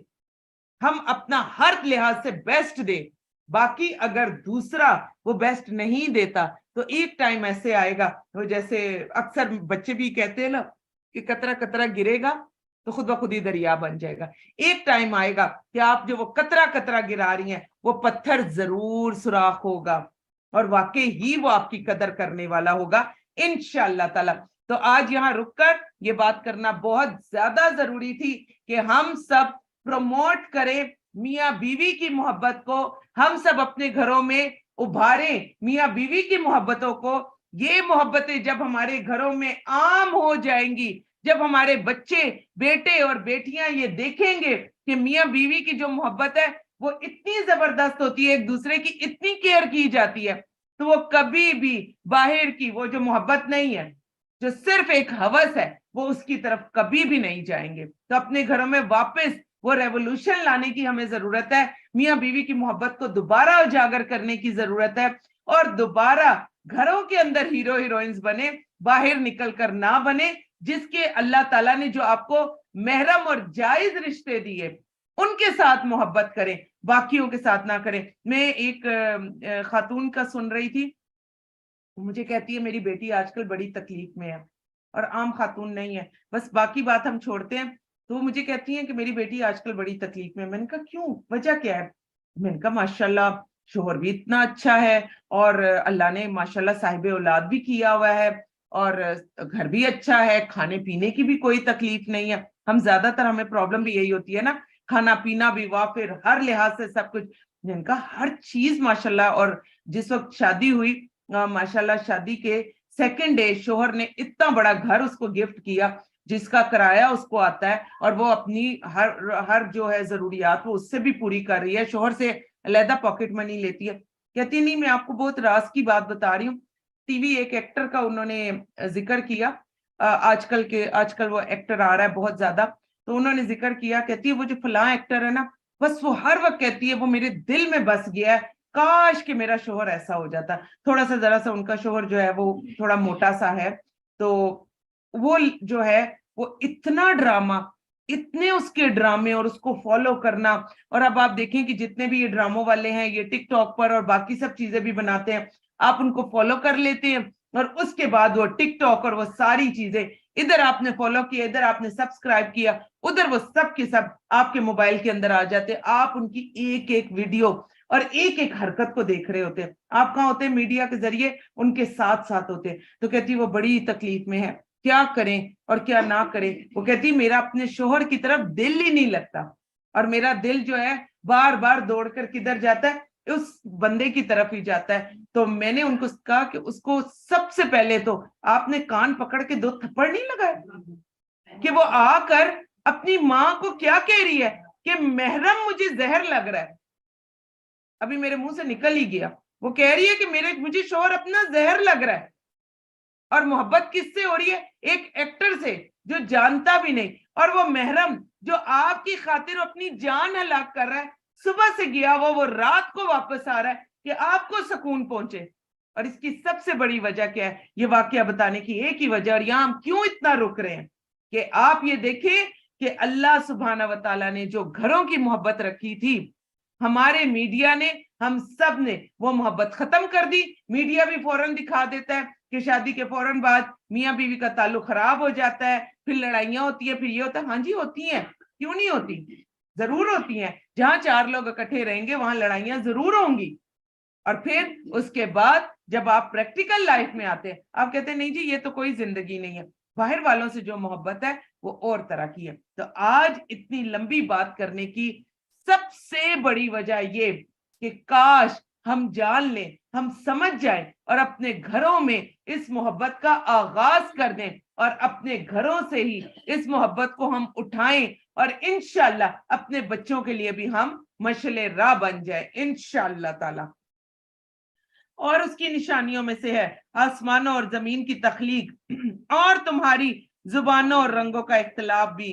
ہم اپنا ہر لحاظ سے بیسٹ دیں. باقی اگر دوسرا وہ بیسٹ نہیں دیتا تو ایک ٹائم ایسے آئے گا, وہ جیسے اکثر بچے بھی کہتے ہیں نا کہ قطرہ قطرہ گرے گا تو خود بخود ہی دریا بن جائے گا. ایک ٹائم آئے گا کہ آپ جو وہ قطرہ قطرہ گرا رہی ہیں وہ پتھر ضرور سوراخ ہوگا, اور واقعی ہی وہ آپ کی قدر کرنے والا ہوگا انشاءاللہ تعالی. تو آج یہاں رک کر یہ بات کرنا بہت زیادہ ضروری تھی کہ ہم سب پروموٹ کریں میاں بیوی کی محبت کو, ہم سب اپنے گھروں میں ابھاریں میاں بیوی کی محبتوں کو. یہ محبتیں جب ہمارے گھروں میں عام ہو جائیں گی, جب ہمارے بچے بیٹے اور بیٹیاں یہ دیکھیں گے کہ میاں بیوی کی جو محبت ہے وہ اتنی زبردست ہوتی ہے, ایک دوسرے کی اتنی کیئر کی جاتی ہے, تو وہ کبھی بھی باہر کی وہ جو محبت نہیں ہے, جو صرف ایک ہوس ہے, وہ اس کی طرف کبھی بھی نہیں جائیں گے. تو اپنے گھروں میں واپس وہ ریولوشن لانے کی ہمیں ضرورت ہے, میاں بیوی کی محبت کو دوبارہ اجاگر کرنے کی ضرورت ہے, اور دوبارہ گھروں کے اندر ہیرو ہیروئنز بنے, باہر نکل کر نہ بنے. جس کے اللہ تعالیٰ نے جو آپ کو محرم اور جائز رشتے دیے ان کے ساتھ محبت کریں, باقیوں کے ساتھ نہ کریں. میں ایک خاتون کا سن رہی تھی, مجھے کہتی ہے میری بیٹی آج کل بڑی تکلیف میں ہے, اور عام خاتون نہیں ہے, بس باقی بات ہم چھوڑتے ہیں. تو وہ مجھے کہتی ہیں کہ میری بیٹی آج کل بڑی تکلیف میں. میں نے کہا کیوں, وجہ کیا ہے؟ میں نے کہا ماشاءاللہ شوہر بھی اتنا اچھا ہے, اور اللہ نے ماشاءاللہ صاحب اولاد بھی کیا ہوا ہے, اور گھر بھی اچھا ہے, کھانے پینے کی بھی کوئی تکلیف نہیں ہے. ہم زیادہ تر ہمیں پرابلم بھی یہی ہوتی ہے نا, کھانا پینا بھی وافر, ہر لحاظ سے سب کچھ. جن کا ہر چیز ماشاءاللہ. اور جس وقت شادی ہوئی ماشاءاللہ شادی کے سیکنڈ ڈے شوہر نے اتنا بڑا گھر اس کو گفٹ کیا جس کا کرایہ اس کو آتا ہے, اور وہ اپنی ہر جو ہے ضروریات وہ اس سے بھی پوری کر رہی ہے, شوہر سے علیحدہ پاکٹ منی لیتی ہے. کہتی نہیں میں آپ کو بہت راز کی بات بتا رہی ہوں. ٹی وی ایک ایکٹر کا انہوں نے ذکر کیا, آج کل وہ ایکٹر آ رہا ہے بہت زیادہ, تو انہوں نے ذکر کیا, کہتی ہے وہ جو فلاں ایکٹر ہے نا, بس وہ ہر وقت کہتی ہے وہ میرے دل میں بس گیا ہے, کاش کہ میرا شوہر ایسا ہو جاتا. تھوڑا سا ذرا سا ان کا شوہر جو ہے وہ تھوڑا موٹا سا ہے, تو وہ جو ہے وہ اتنا ڈرامہ, اتنے اس کے ڈرامے اور اس کو فالو کرنا. اور اب آپ دیکھیں کہ جتنے بھی یہ ڈراموں والے ہیں یہ ٹک ٹاک پر اور باقی سب چیزیں بھی بناتے ہیں, آپ ان کو فالو کر لیتے ہیں, اور اس کے بعد وہ ٹک ٹاک اور وہ ساری چیزیں ادھر آپ نے فالو کیا, ادھر آپ نے سبسکرائب کیا, ادھر وہ سب کے سب آپ کے موبائل کے اندر آ جاتے. آپ ان کی ایک ایک ویڈیو اور ایک ایک حرکت کو دیکھ رہے ہوتے ہیں. آپ کہاں ہوتے ہیں؟ میڈیا کے ذریعے ان کے ساتھ ساتھ ہوتے ہیں. تو کہتی وہ بڑی تکلیف میں ہے, کیا کریں اور کیا نہ کریں. وہ کہتی میرا اپنے شوہر کی طرف دل ہی نہیں لگتا, اور میرا دل جو ہے بار بار دوڑ کر کدھر جاتا ہے, اس بندے کی طرف ہی جاتا ہے. تو میں نے ان کو کہا کہ اس کو سب سے پہلے تو آپ نے کان پکڑ کے 2 تھپڑ نہیں لگائے کہ وہ آ کر اپنی ماں کو کیا کہہ رہی ہے کہ محرم مجھے زہر لگ رہا ہے. ابھی میرے منہ سے نکل ہی گیا. وہ کہہ رہی ہے کہ مجھے شوہر اپنا زہر لگ رہا ہے. اور محبت کس سے ہو رہی ہے؟ ایک ایکٹر سے جو جانتا بھی نہیں, اور وہ محرم جو آپ کی خاطر اپنی جان ہلاک کر رہا ہے, صبح سے گیا وہ رات کو واپس آ رہا ہے کہ آپ کو سکون پہنچے. اور اس کی سب سے بڑی وجہ کیا ہے؟ یہ واقعہ بتانے کی ایک ہی وجہ, اور یہاں ہم کیوں اتنا رک رہے ہیں کہ آپ یہ دیکھیں کہ اللہ سبحانہ و تعالیٰ نے جو گھروں کی محبت رکھی تھی, ہمارے میڈیا نے, ہم سب نے وہ محبت ختم کر دی. میڈیا بھی فوراً دکھا دیتا ہے کہ شادی کے فوراً بعد میاں بیوی کا تعلق خراب ہو جاتا ہے, پھر لڑائیاں ہوتی ہیں, پھر یہ ہوتا ہے. ہاں جی ہوتی ہیں, کیوں نہیں ہوتی, ضرور ہوتی ہیں. جہاں 4 لوگ اکٹھے رہیں گے وہاں لڑائیاں ضرور ہوں گی. اور پھر اس کے بعد جب آپ پریکٹیکل لائف میں آتے ہیں, آپ کہتے ہیں نہیں جی یہ تو کوئی زندگی نہیں ہے. باہر والوں سے جو محبت ہے وہ اور طرح کی ہے. تو آج اتنی لمبی بات کرنے کی سب سے بڑی وجہ یہ کہ کاش ہم جان لیں, ہم سمجھ جائیں, اور اپنے گھروں میں اس محبت کا آغاز کر دیں, اور اپنے گھروں سے ہی اس محبت کو ہم اٹھائیں, اور انشاءاللہ اپنے بچوں کے لیے بھی ہم مشعل راہ بن جائیں انشاءاللہ تعالی. اور اس کی نشانیوں میں سے ہے آسمانوں اور زمین کی تخلیق, اور تمہاری زبانوں اور رنگوں کا اختلاف بھی,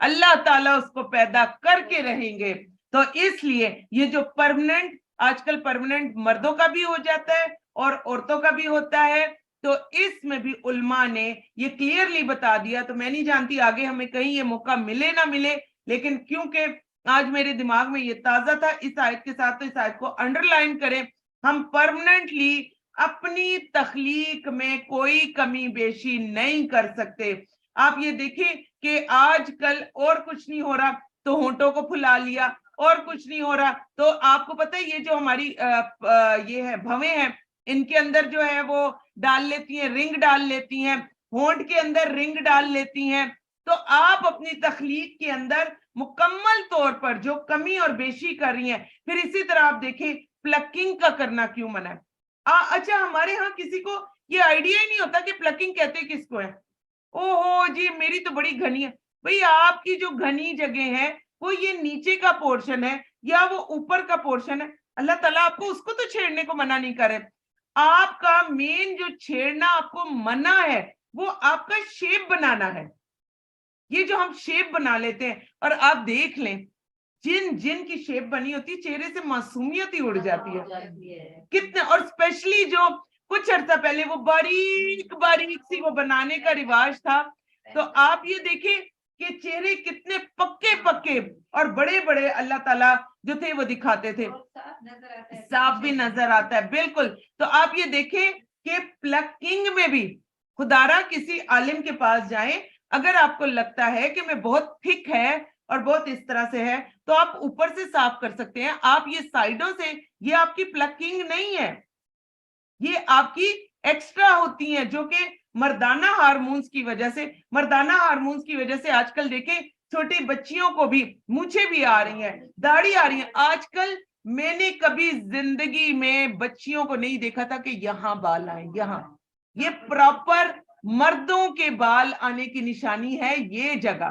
اللہ تعالیٰ اس کو پیدا کر کے رہیں گے. تو اس لیے یہ جو پرماننٹ، آج کل پرماننٹ مردوں کا بھی ہو جاتا ہے اور عورتوں کا بھی ہوتا ہے، تو اس میں بھی علماء نے یہ کلیئرلی بتا دیا. تو میں نہیں جانتی آگے ہمیں کہیں یہ موقع ملے نہ ملے، لیکن کیونکہ آج میرے دماغ میں یہ تازہ تھا اس آیت کے ساتھ، تو اس آیت کو انڈر لائن کریں. ہم پرماننٹلی اپنی تخلیق میں کوئی کمی بیشی نہیں کر سکتے. آپ یہ دیکھیں کہ آج کل اور کچھ نہیں ہو رہا تو ہونٹوں کو پھلا لیا، اور کچھ نہیں ہو رہا تو آپ کو پتہ ہے یہ جو ہماری یہ ہے بھویں ہیں، ان کے اندر جو ہے وہ ڈال لیتی ہیں، رنگ ڈال لیتی ہیں، ہونٹ کے اندر رنگ ڈال لیتی ہیں. تو آپ اپنی تخلیق کے اندر مکمل طور پر جو کمی اور بیشی کر رہی ہیں. پھر اسی طرح آپ دیکھیں پلکنگ کا کرنا کیوں منع ہے. اچھا ہمارے ہاں کسی کو یہ آئیڈیا ہی نہیں ہوتا کہ پلکنگ کہتے کس کو ہے. اوہو جی میری تو بڑی گھنی ہے. بھئی آپ کی جو گھنی جگہ ہے وہ یہ نیچے کا پورشن ہے یا وہ اوپر کا پورشن ہے. اللہ تعالیٰ آپ کو اس کو تو چھیڑنے کو منع نہیں کرے. آپ کا مین جو چھیڑنا آپ کو منع ہے وہ آپ کا شیپ بنانا ہے. یہ جو ہم شیپ بنا لیتے ہیں، اور آپ دیکھ لیں جن کی شیپ بنی ہوتی ہے چہرے سے معصومیت ہی اڑ جاتی ہے کتنے. اور اسپیشلی جو کچھ عرصہ پہلے وہ باریک باریک سی وہ بنانے کا رواج تھا، تو آپ یہ دیکھیں کہ چہرے کتنے پکے پکے اور بڑے بڑے اللہ تعالیٰ جو تھے وہ دکھاتے تھے، صاف بھی نظر آتا ہے. بالکل. تو آپ یہ دیکھیں کہ پلکنگ میں بھی خدارا کسی عالم کے پاس جائیں، اگر آپ کو لگتا ہے کہ میں بہت تھک ہے اور بہت اس طرح سے ہے تو آپ اوپر سے صاف کر سکتے ہیں. آپ یہ سائیڈوں سے، یہ آپ کی پلکنگ نہیں ہے، یہ آپ کی ایکسٹرا ہوتی ہیں جو کہ مردانہ ہارمونز کی وجہ سے آج کل دیکھیں چھوٹی بچیوں کو بھی مونچھیں بھی آ رہی ہیں، داڑھی آ رہی ہیں. آج کل میں نے کبھی زندگی میں بچیوں کو نہیں دیکھا تھا کہ یہاں بال آئیں، یہاں یہ پراپر مردوں کے بال آنے کی نشانی ہے یہ جگہ.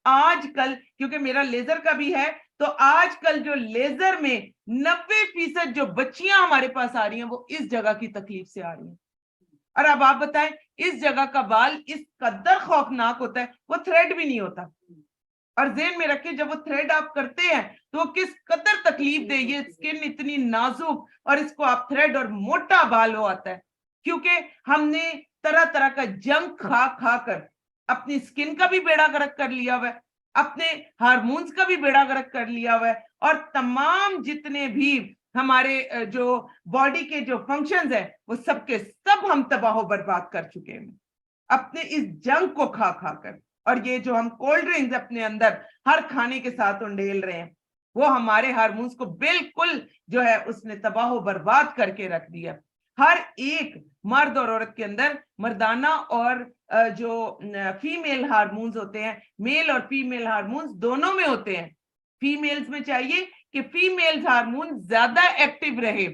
آج کل کیونکہ میرا لیزر کا بھی ہے، تو آج کل جو لیزر میں 90% جو بچیاں ہمارے پاس آ رہی ہیں وہ اس جگہ کی تکلیف سے آ رہی ہیں. اور اب آپ بتائیں اس جگہ کا بال اس قدر خوفناک ہوتا ہے، وہ تھریڈ بھی نہیں ہوتا. اور ذہن میں رکھیں جب وہ تھریڈ آپ کرتے ہیں تو وہ کس قدر تکلیف دے. یہ سکن اتنی نازک اور اس کو آپ تھریڈ اور موٹا بال ہو آتا ہے، کیونکہ ہم نے طرح طرح کا جنک کھا کھا کر اپنی سکن کا بھی بیڑا غرق کر لیا ہوا ہے، اپنے ہارمونز کا بھی بیڑا غرق کر لیا ہوا ہے، اور تمام جتنے بھی ہمارے جو باڈی کے جو فنکشنز ہیں وہ سب کے سب ہم تباہ و برباد کر چکے ہیں اپنے اس جنک کو کھا کھا کر. اور یہ جو ہم کولڈ ڈرنکس اپنے اندر ہر کھانے کے ساتھ انڈیل رہے ہیں وہ ہمارے ہارمونز کو بالکل جو ہے اس نے تباہ و برباد کر کے رکھ دیا. ہر ایک مرد اور عورت کے اندر مردانہ اور جو فیمیل ہارمونز ہوتے ہیں، میل اور فیمیل ہارمونز دونوں میں ہوتے ہیں. فیمیلز میں چاہیے کہ فیمیلز ہارمون زیادہ ایکٹیو رہے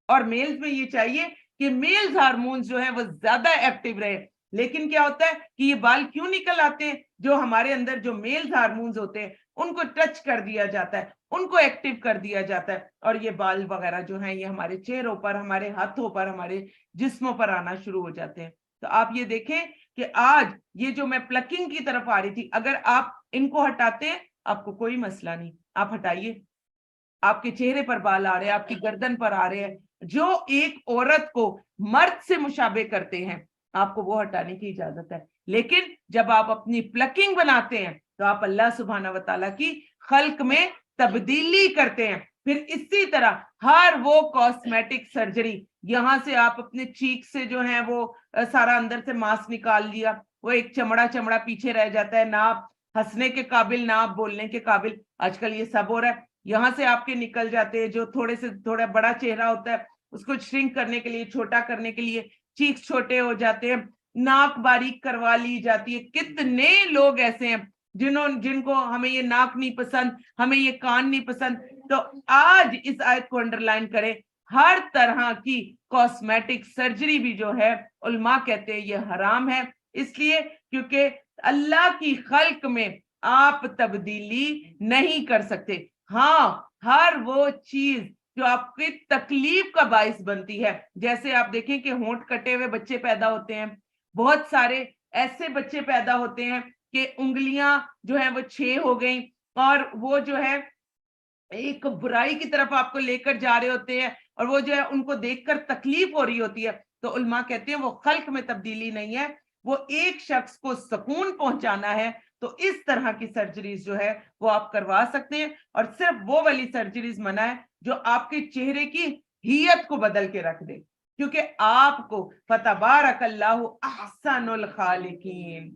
اور میلز میں یہ چاہیے کہ میلز ہارمونز جو ہیں وہ زیادہ ایکٹیو رہے. لیکن کیا ہوتا ہے کہ یہ بال کیوں نکل آتے ہیں؟ جو ہمارے اندر جو میلز ہارمونز ہوتے ہیں ان کو ٹچ کر دیا جاتا ہے، ان کو ایکٹیو کر دیا جاتا ہے، اور یہ بال وغیرہ جو ہیں یہ ہمارے چہروں پر، ہمارے ہاتھوں پر، ہمارے جسموں پر آنا شروع ہو جاتے ہیں. تو آپ یہ دیکھیں کہ آج یہ جو میں پلکنگ کی طرف آ رہی تھی، اگر آپ ان کو ہٹاتے ہیں آپ کو کوئی مسئلہ نہیں، آپ ہٹائیے. آپ کے چہرے پر بال آ رہے ہیں، آپ کی گردن پر آ رہے ہیں جو ایک عورت کو مرد سے مشابہ کرتے ہیں، آپ کو وہ ہٹانے کی اجازت ہے. لیکن جب آپ اپنی پلکنگ بناتے ہیں تو آپ اللہ سبحانہ وتعالیٰ کی خلق میں تبدیلی کرتے ہیں. پھر اسی طرح ہر وہ کاسمیٹک سرجری، یہاں سے آپ اپنے چیک سے جو ہیں وہ سارا اندر سے ماس نکال لیا، وہ ایک چمڑا پیچھے رہ جاتا ہے، نہ آپ ہنسنے کے قابل نہ آپ بولنے کے قابل. آج کل یہ سب ہو رہا ہے. یہاں سے آپ کے نکل جاتے ہیں جو تھوڑا بڑا چہرہ ہوتا ہے اس کو شرنک کرنے کے لیے، چھوٹا کرنے کے لیے چیکس چھوٹے ہو جاتے ہیں، ناک باریک کروا لی جاتی ہے. کتنے لوگ ایسے ہیں جن کو ہمیں یہ ناک نہیں پسند، ہمیں یہ کان نہیں پسند. تو آج اس آیت کو انڈر لائن کریں، ہر طرح کی کاسمیٹک سرجری بھی جو ہے علماء کہتے ہیں یہ حرام ہے، اس لیے کیونکہ اللہ کی خلق میں آپ تبدیلی نہیں کر سکتے. ہاں ہر وہ چیز جو آپ کی تکلیف کا باعث بنتی ہے، جیسے آپ دیکھیں کہ ہونٹ کٹے ہوئے بچے پیدا ہوتے ہیں، بہت سارے ایسے بچے پیدا ہوتے ہیں کہ انگلیاں جو ہیں وہ 6 ہو گئیں اور وہ جو ہے ایک برائی کی طرف آپ کو لے کر جا رہے ہوتے ہیں اور وہ جو ہے ان کو دیکھ کر تکلیف ہو رہی ہوتی ہے، تو علماء کہتے ہیں وہ خلق میں تبدیلی نہیں ہے، وہ ایک شخص کو سکون پہنچانا ہے۔ تو اس طرح کی سرجریز جو ہے وہ آپ کروا سکتے ہیں، اور صرف وہ والی سرجریز منع ہے جو آپ کے چہرے کی ہیئت کو بدل کے رکھ دے، کیونکہ آپ کو فتبارک اللہ احسن الخالقین،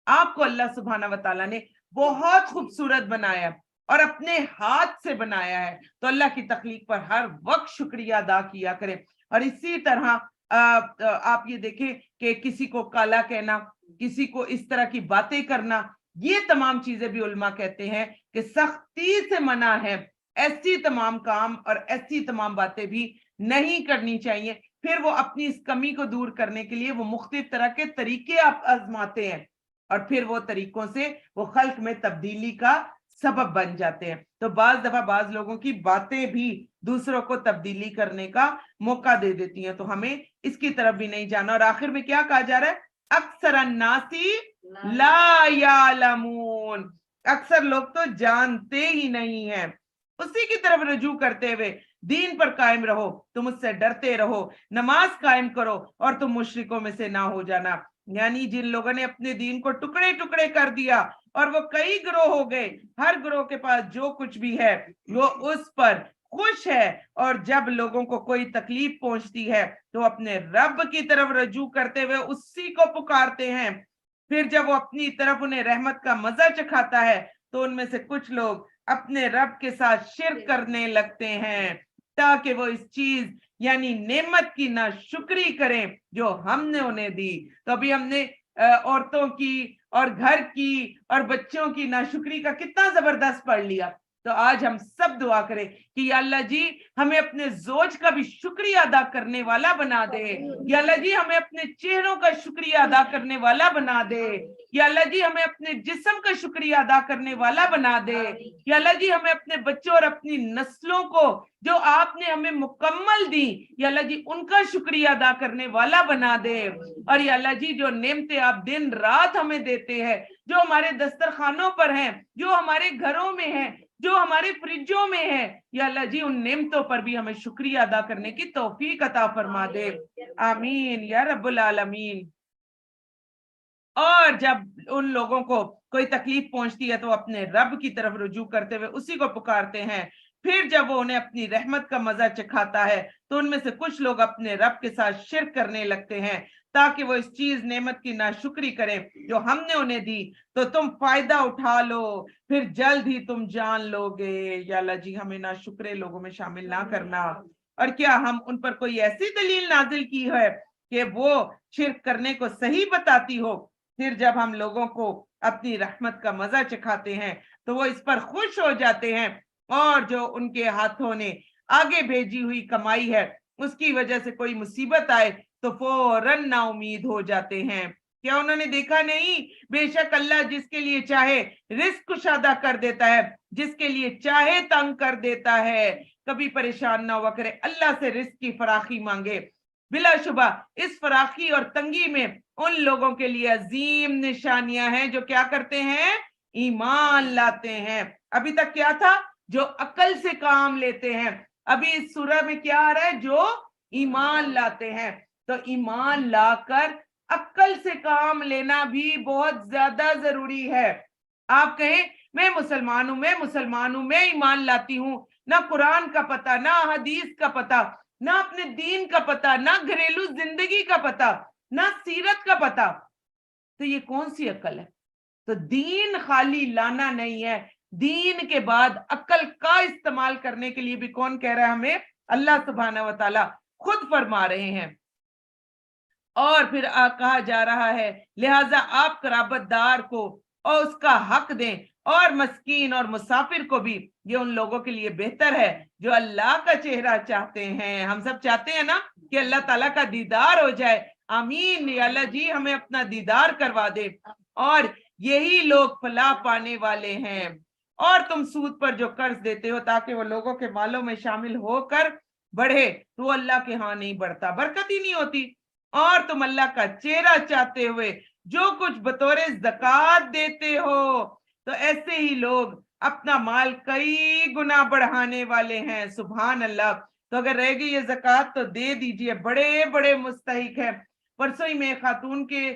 آپ کو اللہ سبحانہ و تعالیٰ نے بہت خوبصورت بنایا اور اپنے ہاتھ سے بنایا ہے، تو اللہ کی تخلیق پر ہر وقت شکریہ ادا کیا کریں۔ اور اسی طرح آپ یہ دیکھیں کہ کسی کو کالا کہنا، کسی کو اس طرح کی باتیں کرنا، یہ تمام چیزیں بھی علماء کہتے ہیں کہ سختی سے منع ہے، ایسی تمام کام اور ایسی تمام باتیں بھی نہیں کرنی چاہیے۔ پھر وہ اپنی اس کمی کو دور کرنے کے لیے وہ مختلف طرح کے طریقے آزماتے ہیں، اور پھر وہ طریقوں سے وہ خلق میں تبدیلی کا سبب بن جاتے ہیں۔ تو بعض دفعہ بعض لوگوں کی باتیں بھی دوسروں کو تبدیلی کرنے کا موقع دے دیتی ہیں، تو ہمیں اس کی طرف بھی نہیں جانا۔ اور آخر میں کیا کہا جا رہا ہے؟ اکثر الناسی لا یعلمون، اکثر لوگ تو جانتے ہی نہیں ہیں۔ اسی کی طرف رجوع کرتے ہوئے دین پر قائم رہو، تم اس سے ڈرتے رہو، نماز قائم کرو اور تم مشرکوں میں سے نہ ہو جانا۔ یعنی جن لوگوں نے اپنے دین کو ٹکڑے ٹکڑے کر دیا اور وہ کئی گروہ ہو گئے، ہر گروہ کے پاس جو کچھ بھی ہے وہ اس پر خوش ہے، اور جب لوگوں کو کوئی تکلیف پہنچتی ہے تو اپنے رب کی طرف رجوع کرتے ہوئے اسی کو پکارتے ہیں۔ پھر جب وہ اپنی طرف انہیں رحمت کا مزہ چکھاتا ہے تو ان میں سے کچھ لوگ اپنے رب کے ساتھ شرک کرنے لگتے ہیں، تاکہ وہ اس چیز یعنی نعمت کی ناشکری کریں جو ہم نے انہیں دی۔ تو ابھی ہم نے عورتوں کی اور گھر کی اور بچوں کی ناشکری کا کتنا زبردست پڑھ لیا۔ تو آج ہم سب دعا کریں کہ یا اللہ جی ہمیں اپنے زوج کا بھی شکریہ ادا کرنے والا بنا دے، یا اللہ جی ہمیں اپنے چہروں کا شکریہ ادا کرنے والا بنا دے، یا اللہ جی ہمیں اپنے جسم کا شکریہ ادا کرنے والا بنا دے، یا اللہ جی ہمیں اپنے بچوں اور اپنی نسلوں کو جو آپ نے ہمیں مکمل دی، یا اللہ جی ان کا شکریہ ادا کرنے والا بنا دے۔ اور یا اللہ جی جو نعمتیں آپ دن رات ہمیں دیتے ہیں، جو ہمارے دسترخوانوں پر ہیں، جو ہمارے گھروں میں ہیں، جو ہمارے فریجوں میں ہے، یا اللہ جی ان نعمتوں پر بھی ہمیں شکریہ ادا کرنے کی توفیق عطا فرما دے۔ آمین یا رب العالمین۔ اور جب ان لوگوں کو کوئی تکلیف پہنچتی ہے تو اپنے رب کی طرف رجوع کرتے ہوئے اسی کو پکارتے ہیں۔ پھر جب وہ انہیں اپنی رحمت کا مزہ چکھاتا ہے تو ان میں سے کچھ لوگ اپنے رب کے ساتھ شرک کرنے لگتے ہیں، تاکہ وہ اس چیز نعمت کی ناشکری کریں جو ہم نے انہیں دی، تو تم فائدہ اٹھا لو، پھر جلد ہی تم جان لو گے۔ یا اللہ جی ہمیں ناشکرے لوگوں میں شامل نہ کرنا۔ اور کیا ہم ان پر کوئی ایسی دلیل نازل کی ہے کہ وہ شرک کرنے کو صحیح بتاتی ہو؟ پھر جب ہم لوگوں کو اپنی رحمت کا مزہ چکھاتے ہیں تو وہ اس پر خوش ہو جاتے ہیں، اور جو ان کے ہاتھوں نے آگے بھیجی ہوئی کمائی ہے اس کی وجہ سے کوئی مصیبت آئے تو فوراً نا امید ہو جاتے ہیں۔ کیا انہوں نے دیکھا نہیں؟ بے شک اللہ جس کے لیے چاہے رزق کشادہ کر دیتا ہے، جس کے لیے چاہے تنگ کر دیتا ہے۔ کبھی پریشان نہ ہوا کرے، اللہ سے رزق کی فراخی مانگے۔ بلا شبہ اس فراخی اور تنگی میں ان لوگوں کے لیے عظیم نشانیاں ہیں جو کیا کرتے ہیں؟ ایمان لاتے ہیں۔ ابھی تک کیا تھا؟ جو عقل سے کام لیتے ہیں۔ ابھی اس سورہ میں کیا آ رہا ہے؟ جو ایمان لاتے ہیں۔ تو ایمان لا کر عقل سے کام لینا بھی بہت زیادہ ضروری ہے۔ آپ کہیں میں مسلمان ہوں، میں مسلمان ہوں، میں ایمان لاتی ہوں، نہ قرآن کا پتہ، نہ حدیث کا پتہ، نہ اپنے دین کا پتہ، نہ گھریلو زندگی کا پتہ، نہ سیرت کا پتہ، تو یہ کون سی عقل ہے؟ تو دین خالی لانا نہیں ہے، دین کے بعد عقل کا استعمال کرنے کے لیے بھی کون کہہ رہا ہے ہمیں؟ اللہ سبحانہ و تعالی خود فرما رہے ہیں۔ اور پھر کہا جا رہا ہے لہٰذا آپ قرابت دار کو اور اس کا حق دیں، اور مسکین اور مسافر کو بھی، یہ ان لوگوں کے لیے بہتر ہے جو اللہ کا چہرہ چاہتے ہیں۔ ہم سب چاہتے ہیں نا کہ اللہ تعالیٰ کا دیدار ہو جائے۔ آمین یا اللہ جی ہمیں اپنا دیدار کروا دے، اور یہی لوگ فلاح پانے والے ہیں۔ اور تم سود پر جو قرض دیتے ہو تاکہ وہ لوگوں کے مالوں میں شامل ہو کر بڑھے، تو اللہ کے ہاں نہیں بڑھتا، برکت ہی نہیں ہوتی۔ اور تم اللہ کا چہرہ چاہتے ہوئے جو کچھ بطور زکوٰۃ دیتے ہو تو ایسے ہی لوگ اپنا مال کئی گنا بڑھانے والے ہیں. سبحان اللہ. تو اگر رہ گئی یہ زکوٰۃ تو دے دیجئے, بڑے بڑے مستحق ہیں. پرسوں ہی میں خاتون کے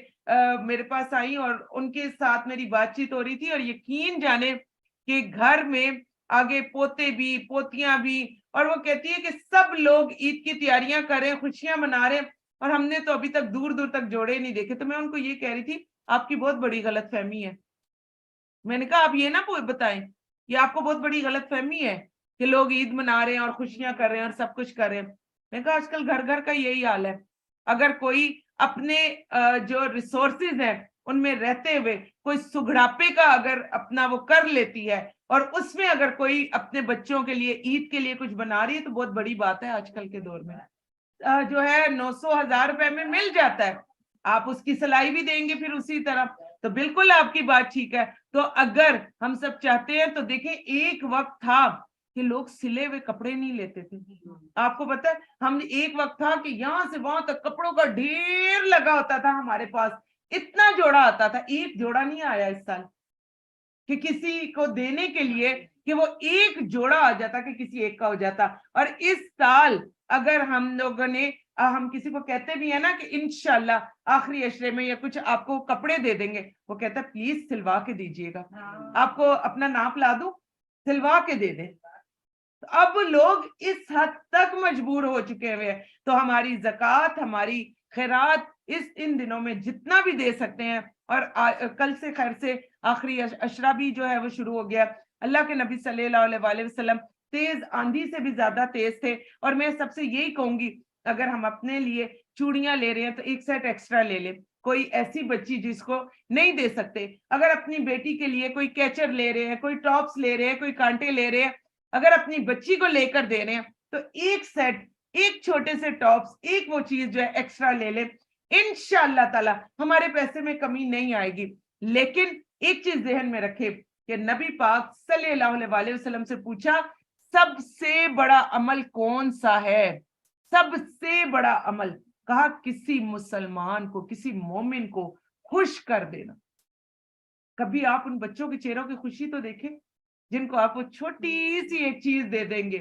میرے پاس آئی اور ان کے ساتھ میری بات چیت ہو رہی تھی, اور یقین جانے کہ گھر میں آگے پوتے بھی پوتیاں بھی, اور وہ کہتی ہے کہ سب لوگ عید کی تیاریاں کر رہے ہیں, خوشیاں منا رہے ہیں, اور ہم نے تو ابھی تک دور دور تک جوڑے نہیں دیکھے. تو میں ان کو یہ کہہ رہی تھی آپ کی بہت بڑی غلط فہمی ہے. میں نے کہا آپ یہ نہ بتائیں, یہ آپ کو بہت بڑی غلط فہمی ہے کہ لوگ عید منا رہے ہیں اور خوشیاں کر رہے ہیں اور سب کچھ کر رہے ہیں. میں نے کہا آج کل گھر گھر کا یہی حال ہے. اگر کوئی اپنے جو ریسورسز ہیں ان میں رہتے ہوئے کوئی سگڑاپے کا اگر اپنا وہ کر لیتی ہے, اور اس میں اگر کوئی اپنے بچوں کے لیے عید کے لیے کچھ بنا رہی ہے, تو بہت بڑی بات ہے. آج کل کے دور میں جو ہے 900,000 روپے میں مل جاتا ہے, آپ اس کی سلائی بھی دیں گے پھر اسی طرح. تو بالکل آپ کی بات ٹھیک ہے. تو اگر ہم سب چاہتے ہیں تو دیکھیں, ایک وقت تھا کہ لوگ سلے ہوئے کپڑے نہیں لیتے تھے. آپ کو پتا ہے ہم ایک وقت تھا کہ یہاں سے وہاں تک کپڑوں کا ڈھیر لگا ہوتا تھا ہمارے پاس, اتنا جوڑا آتا تھا. ایک جوڑا نہیں آیا اس سال کہ کسی کو دینے کے لیے کہ وہ ایک جوڑا آ جاتا کہ کسی ایک کا ہو جاتا. اور اس سال اگر ہم لوگوں نے, ہم کسی کو کہتے بھی ہیں نا کہ انشاءاللہ آخری عشرے میں یا کچھ آپ کو کپڑے دے دیں گے, وہ کہتا ہے پلیز سلوا کے دیجئے گا, آپ کو اپنا ناپ لا دوں, سلوا کے دے دیں. اب لوگ اس حد تک مجبور ہو چکے ہوئے ہیں. تو ہماری زکوٰۃ, ہماری خیرات ان دنوں میں جتنا بھی دے سکتے ہیں, اور کل سے خیر سے آخری عشرہ بھی جو ہے وہ شروع ہو گیا. اللہ کے نبی صلی اللہ علیہ وسلم تیز آندھی سے بھی زیادہ تیز تھے. اور میں سب سے یہی کہوں گی, اگر ہم اپنے لیے چوڑیاں لے رہے ہیں تو ایک سیٹ ایکسٹرا لے لیں. کوئی ایسی بچی جس کو نہیں دے سکتے, اگر اپنی بیٹی کے لیے کوئی کیچر لے رہے ہیں, کوئی ٹاپس لے رہے ہیں, کوئی کانٹے لے رہے ہیں, اگر اپنی بچی کو لے کر دے رہے ہیں تو ایک سیٹ, ایک چھوٹے سے ٹاپس, ایک وہ چیز جو ہے ایکسٹرا لے لیں. انشاءاللہ تعالی ہمارے پیسے میں کمی نہیں آئے گی. لیکن ایک چیز ذہن میں رکھے کہ نبی پاک صلی اللہ علیہ وسلم سے پوچھا سب سے بڑا عمل کون سا ہے؟ سب سے بڑا عمل, کہا کسی مسلمان کو, کسی مومن کو خوش کر دینا. کبھی آپ ان بچوں کے چہروں کی خوشی تو دیکھیں جن کو آپ وہ چھوٹی سی ایک چیز دے دیں گے,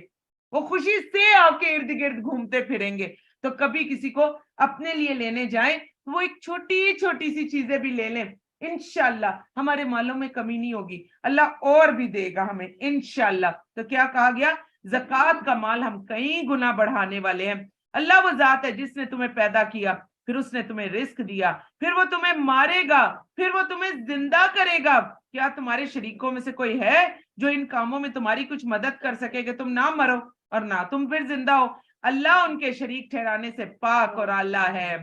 وہ خوشی سے آپ کے ارد گرد گھومتے پھریں گے. تو کبھی کسی کو اپنے لیے لینے جائیں, وہ ایک چھوٹی چھوٹی سی چیزیں بھی لے لیں, انشاءاللہ ہمارے مالوں میں کمی نہیں ہوگی, اللہ اور بھی دے گا ہمیں انشاءاللہ. تو کیا کہا گیا, زکوٰۃ کا مال ہم کئی گنا بڑھانے والے ہیں. اللہ وہ ذات ہے جس نے تمہیں پیدا کیا, پھر اس نے تمہیں رزق دیا, پھر وہ تمہیں مارے گا, پھر وہ تمہیں زندہ کرے گا. کیا تمہارے شریکوں میں سے کوئی ہے جو ان کاموں میں تمہاری کچھ مدد کر سکے کہ تم نہ مرو اور نہ تم پھر زندہ ہو؟ اللہ ان کے شریک ٹھہرانے سے پاک اور اعلیٰ ہے.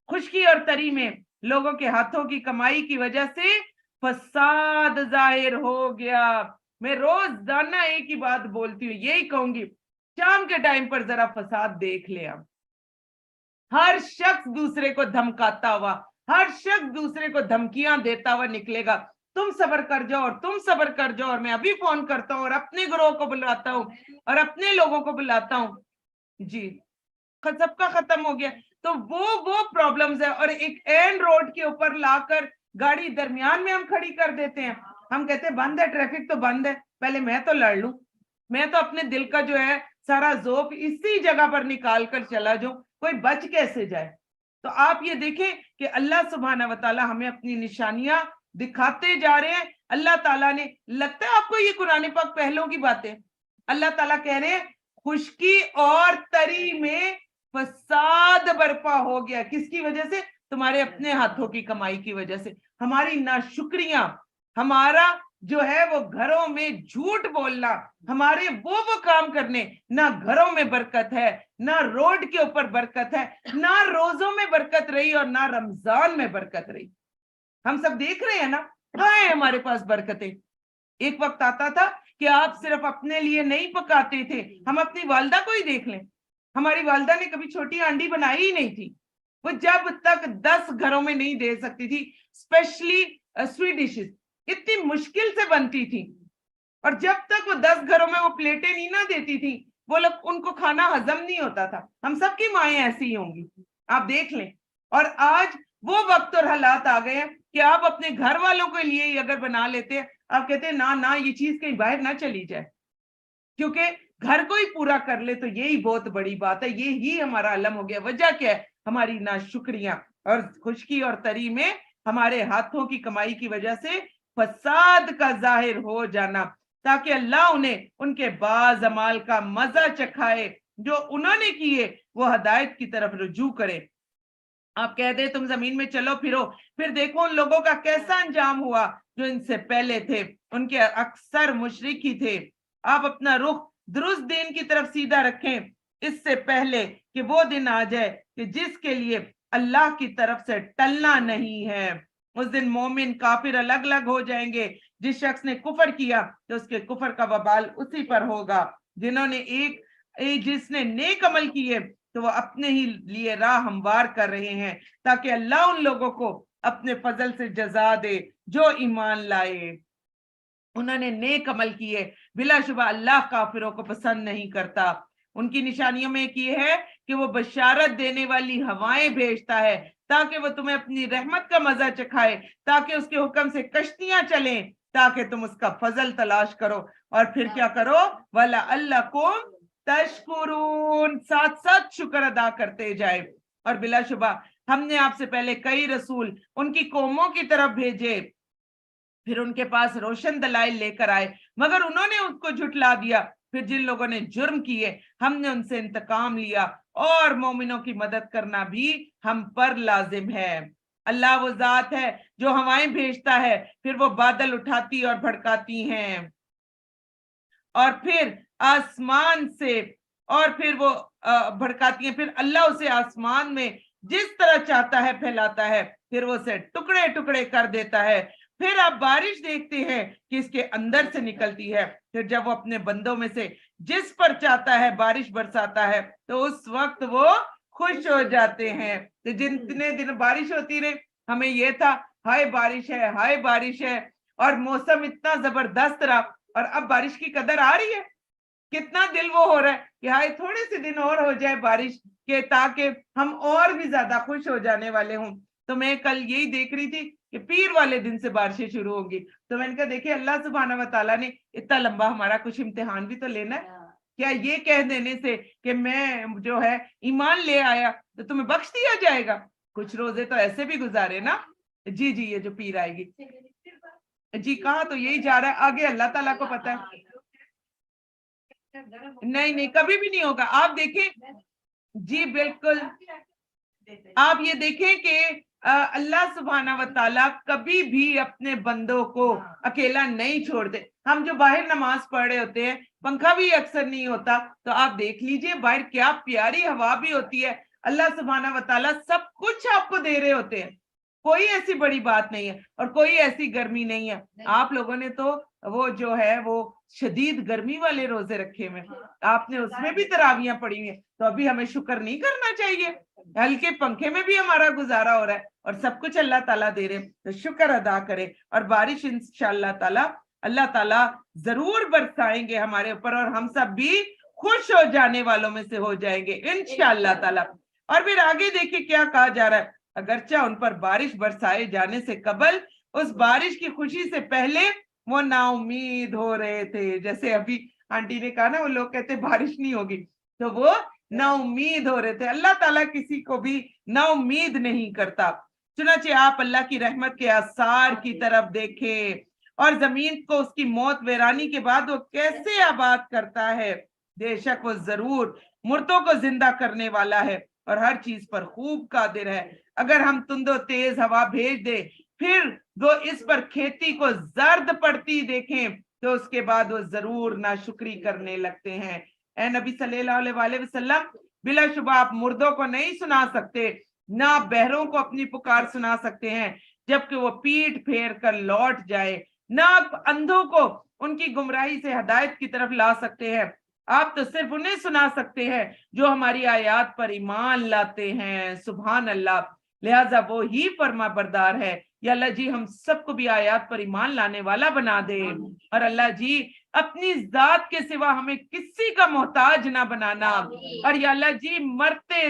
خشکی اور تری میں لوگوں کے ہاتھوں کی کمائی کی وجہ سے فساد ظاہر ہو گیا. میں روزانہ ایک ہی بات بولتی ہوں, یہی کہوں گی, شام کے ٹائم پر ذرا فساد دیکھ لے. اب ہر شخص دوسرے کو دھمکاتا ہوا, ہر شخص دوسرے کو دھمکیاں دیتا ہوا نکلے گا. تم صبر کر جاؤ اور تم صبر کر جاؤ, اور میں ابھی فون کرتا ہوں اور اپنے گروہ کو بلاتا ہوں اور اپنے لوگوں کو بلاتا ہوں. جی سب کا ختم ہو گیا. تو وہ پرابلمز ہے, اور ایک اینڈ روڈ کے اوپر لا کر گاڑی درمیان میں ہم کھڑی کر دیتے ہیں. ہم کہتے ہیں بند ہے, ٹریفک تو بند ہے, پہلے میں تو لڑ لوں, میں تو اپنے دل کا جو ہے سارا ذوق اسی جگہ پر نکال کر چلا جاؤں, کوئی بچ کیسے جائے. تو آپ یہ دیکھیں کہ اللہ سبحانہ وتعالی ہمیں اپنی نشانیاں دکھاتے جا رہے ہیں. اللہ تعالیٰ نے, لگتا ہے آپ کو یہ قرآن پاک پہلوں کی باتیں, اللہ تعالیٰ کہہ رہے ہیں خشکی اور تری میں فساد برپا ہو گیا. کس کی وجہ سے؟ تمہارے اپنے ہاتھوں کی کمائی کی وجہ سے. ہماری ناشکریاں, ہمارا جو ہے وہ گھروں میں جھوٹ بولنا, ہمارے وہ کام کرنے, نہ گھروں میں برکت ہے, نہ روڈ کے اوپر برکت ہے, نہ روزوں میں برکت رہی اور نہ رمضان میں برکت رہی. ہم سب دیکھ رہے ہیں نا, کہاں ہے ہمارے پاس برکتیں. ایک وقت آتا تھا کہ آپ صرف اپنے لیے نہیں پکاتے تھے. ہم اپنی والدہ کو ہی دیکھ لیں, ہماری والدہ نے کبھی چھوٹی ہانڈی بنائی ہی نہیں تھی. وہ جب تک 10 گھروں میں نہیں دے سکتی تھی, اسپیشلی سویٹ ڈشز اتنی مشکل سے بنتی تھی, اور جب تک وہ 10 گھروں میں وہ پلیٹیں نہیں نہ دیتی تھی, وہ لوگ, ان کو کھانا ہضم نہیں ہوتا تھا. ہم سب کی مائیں ایسی ہی ہوں گی, آپ دیکھ لیں. اور آج وہ وقت اور حالات آ گئے ہیں کہ آپ اپنے گھر والوں کے لیے ہی اگر بنا لیتے ہیں، آپ کہتے ہیں نا یہ چیز کہیں باہر نہ چلی جائے، کیونکہ گھر کو ہی پورا کر لے تو یہی بہت بڑی بات ہے، یہی ہمارا علم ہو گیا۔ وجہ کیا ہے؟ ہماری ناشکریاں اور خشکی اور تری میں ہمارے ہاتھوں کی کمائی کی وجہ سے فساد کا ظاہر ہو جانا، تاکہ اللہ انہیں ان کے بعض اعمال کا مزہ چکھائے جو انہوں نے کیے، وہ ہدایت کی طرف رجوع کرے۔ آپ کہہ دیں تم زمین میں چلو پھرو، پھر دیکھو ان لوگوں کا کیسا انجام ہوا جو ان سے پہلے تھے، ان کے اکثر مشرک ہی تھے۔ آپ اپنا رخ درست دین کی طرف سیدھا رکھیں، اس سے پہلے کہ وہ دن آ جائے کہ جس کے لیے اللہ کی طرف سے ٹلنا نہیں ہے۔ اس دن مومن کافر الگ الگ ہو جائیں گے۔ جس شخص نے کفر کیا تو اس کے کفر کا وبال اسی پر ہوگا، جنہوں نے جس نے نیک عمل کیے تو وہ اپنے ہی لیے راہ ہموار کر رہے ہیں، تاکہ اللہ ان لوگوں کو اپنے فضل سے جزا دے جو ایمان لائے۔ انہوں نے نیک عمل کیے، بلا شبہ اللہ کافروں کو پسند نہیں کرتا۔ ان کی نشانیوں میں ایک یہ ہے کہ وہ بشارت دینے والی ہوائیں بھیجتا ہے تاکہ وہ تمہیں اپنی رحمت کا مزہ چکھائے، تاکہ اس کے حکم سے کشتیاں چلیں، تاکہ تم اس کا فضل تلاش کرو، اور پھر کیا کرو؟ وَلَعَلَّكُمْ تشکرون، ساتھ ساتھ شکر ادا کرتے جائے۔ اور بلا شبہ ہم نے آپ سے پہلے کئی رسول ان کی قوموں کی طرف بھیجے، پھر ان کے پاس روشن دلائل لے کر آئے، مگر انہوں نے اس کو جھٹلا دیا۔ پھر جن لوگوں نے جرم کیے ہم نے ان سے انتقام لیا، اور مومنوں کی مدد کرنا بھی ہم پر لازم ہے۔ اللہ وہ ذات ہے جو ہوائیں بھیجتا ہے، پھر وہ بادل اٹھاتی اور بھڑکاتی ہیں، اور پھر آسمان سے، اور پھر وہ بھڑکاتی ہیں، پھر اللہ اسے آسمان میں جس طرح چاہتا ہے پھیلاتا ہے، پھر وہ اسے ٹکڑے ٹکڑے کر دیتا ہے۔ پھر آپ بارش دیکھتے ہیں کہ اس کے اندر سے نکلتی ہے، پھر جب وہ اپنے بندوں میں سے جس پر چاہتا ہے بارش برساتا ہے تو اس وقت وہ خوش ہو جاتے ہیں۔ تو جتنے دن بارش ہوتی رہی ہمیں یہ تھا ہائے بارش ہے، ہائے بارش ہے، اور موسم اتنا زبردست رہا، اور اب بارش کی قدر آ رہی ہے، کتنا دل وہ ہو رہا ہے کہ ہائے تھوڑے سے دن اور ہو جائے بارش کے، تاکہ ہم اور بھی زیادہ خوش ہو جانے والے ہوں۔ تو میں کل یہی دیکھ رہی تھی کہ پیر والے دن سے بارشیں شروع ہوں گی، تو میں نے کہا دیکھیں اللہ سبحانہ و تعالیٰ نے اتنا لمبا ہمارا کچھ امتحان بھی تو لینا ہے، کیا یہ کہہ دینے سے کہ میں جو ہے ایمان لے آیا تو تمہیں بخش دیا جائے گا؟ کچھ روزے تو ایسے بھی گزارے نا۔ جی یہ جو پیر آئے گی، جی کہاں تو یہی جا رہا ہے، آگے اللہ تعالیٰ کو پتہ ہے۔ نہیں کبھی بھی نہیں ہوگا، آپ دیکھیں، جی بالکل، آپ یہ دیکھیں کہ اللہ سبحانہ و تعالیٰ کبھی بھی اپنے بندوں کو اکیلا نہیں چھوڑتے۔ ہم جو باہر نماز پڑھ رہے ہوتے ہیں، پنکھا بھی اکثر نہیں ہوتا، تو آپ دیکھ لیجئے باہر کیا پیاری ہوا بھی ہوتی ہے، اللہ سبحانہ و تعالیٰ سب کچھ آپ کو دے رہے ہوتے ہیں، کوئی ایسی بڑی بات نہیں ہے، اور کوئی ایسی گرمی نہیں ہے۔ آپ لوگوں نے تو وہ جو ہے وہ شدید گرمی والے روزے رکھے ہوئے، آپ نے اس میں بھی تراویاں پڑھی ہوئی ہیں، تو ابھی ہمیں شکر نہیں کرنا چاہیے؟ ہلکے پنکھے میں بھی ہمارا گزارا ہو رہا ہے، اور سب کچھ اللہ تعالیٰ دے رہے ہیں، تو شکر ادا کرے، اور بارش انشاءاللہ تعالیٰ اللہ تعالیٰ ضرور برسائیں گے ہمارے اوپر، اور ہم سب بھی خوش ہو جانے والوں میں سے ہو جائیں گے انشاءاللہ تعالیٰ۔ اور پھر آگے دیکھیں کیا کہا جا رہا ہے، اگرچہ ان پر بارش برسائے جانے سے قبل، اس بارش کی خوشی سے پہلے وہ نا امید ہو رہے تھے۔ جیسے ابھی آنٹی نے کہا نا وہ لوگ کہتے بارش نہیں ہوگی، تو وہ نا امید ہو رہے تھے۔ اللہ تعالیٰ کسی کو بھی نا امید نہیں کرتا۔ چنانچہ آپ اللہ کی رحمت کے آثار کی طرف دیکھیں، اور زمین کو اس کی موت ویرانی کے بعد وہ کیسے آباد کرتا ہے۔ بے شک وہ ضرور مردوں کو زندہ کرنے والا ہے، اور ہر چیز پر خوب قادر ہے۔ اگر ہم تند و تیز ہوا بھیج دے، پھر وہ اس پر کھیتی کو زرد پڑتی دیکھیں، تو اس کے بعد وہ ضرور ناشکری کرنے لگتے ہیں۔ اے نبی صلی اللہ علیہ وسلم، بلا شبہ آپ مردوں کو نہیں سنا سکتے، نہ بہروں کو اپنی پکار سنا سکتے ہیں جبکہ وہ پیٹ پھیر کر لوٹ جائے، نہ آپ اندھوں کو ان کی گمراہی سے ہدایت کی طرف لا سکتے ہیں۔ آپ تو صرف انہیں سنا سکتے ہیں جو ہماری آیات پر ایمان لاتے ہیں۔ سبحان اللہ، لہٰذا وہ ہی فرما بردار ہے۔ یا اللہ جی ہم سب کو بھی آیات پر ایمان لانے والا بنا دے، اور اللہ جی اپنی ذات کے سوا ہمیں کسی کا محتاج نہ بنانا، اور یا اللہ جی مرتے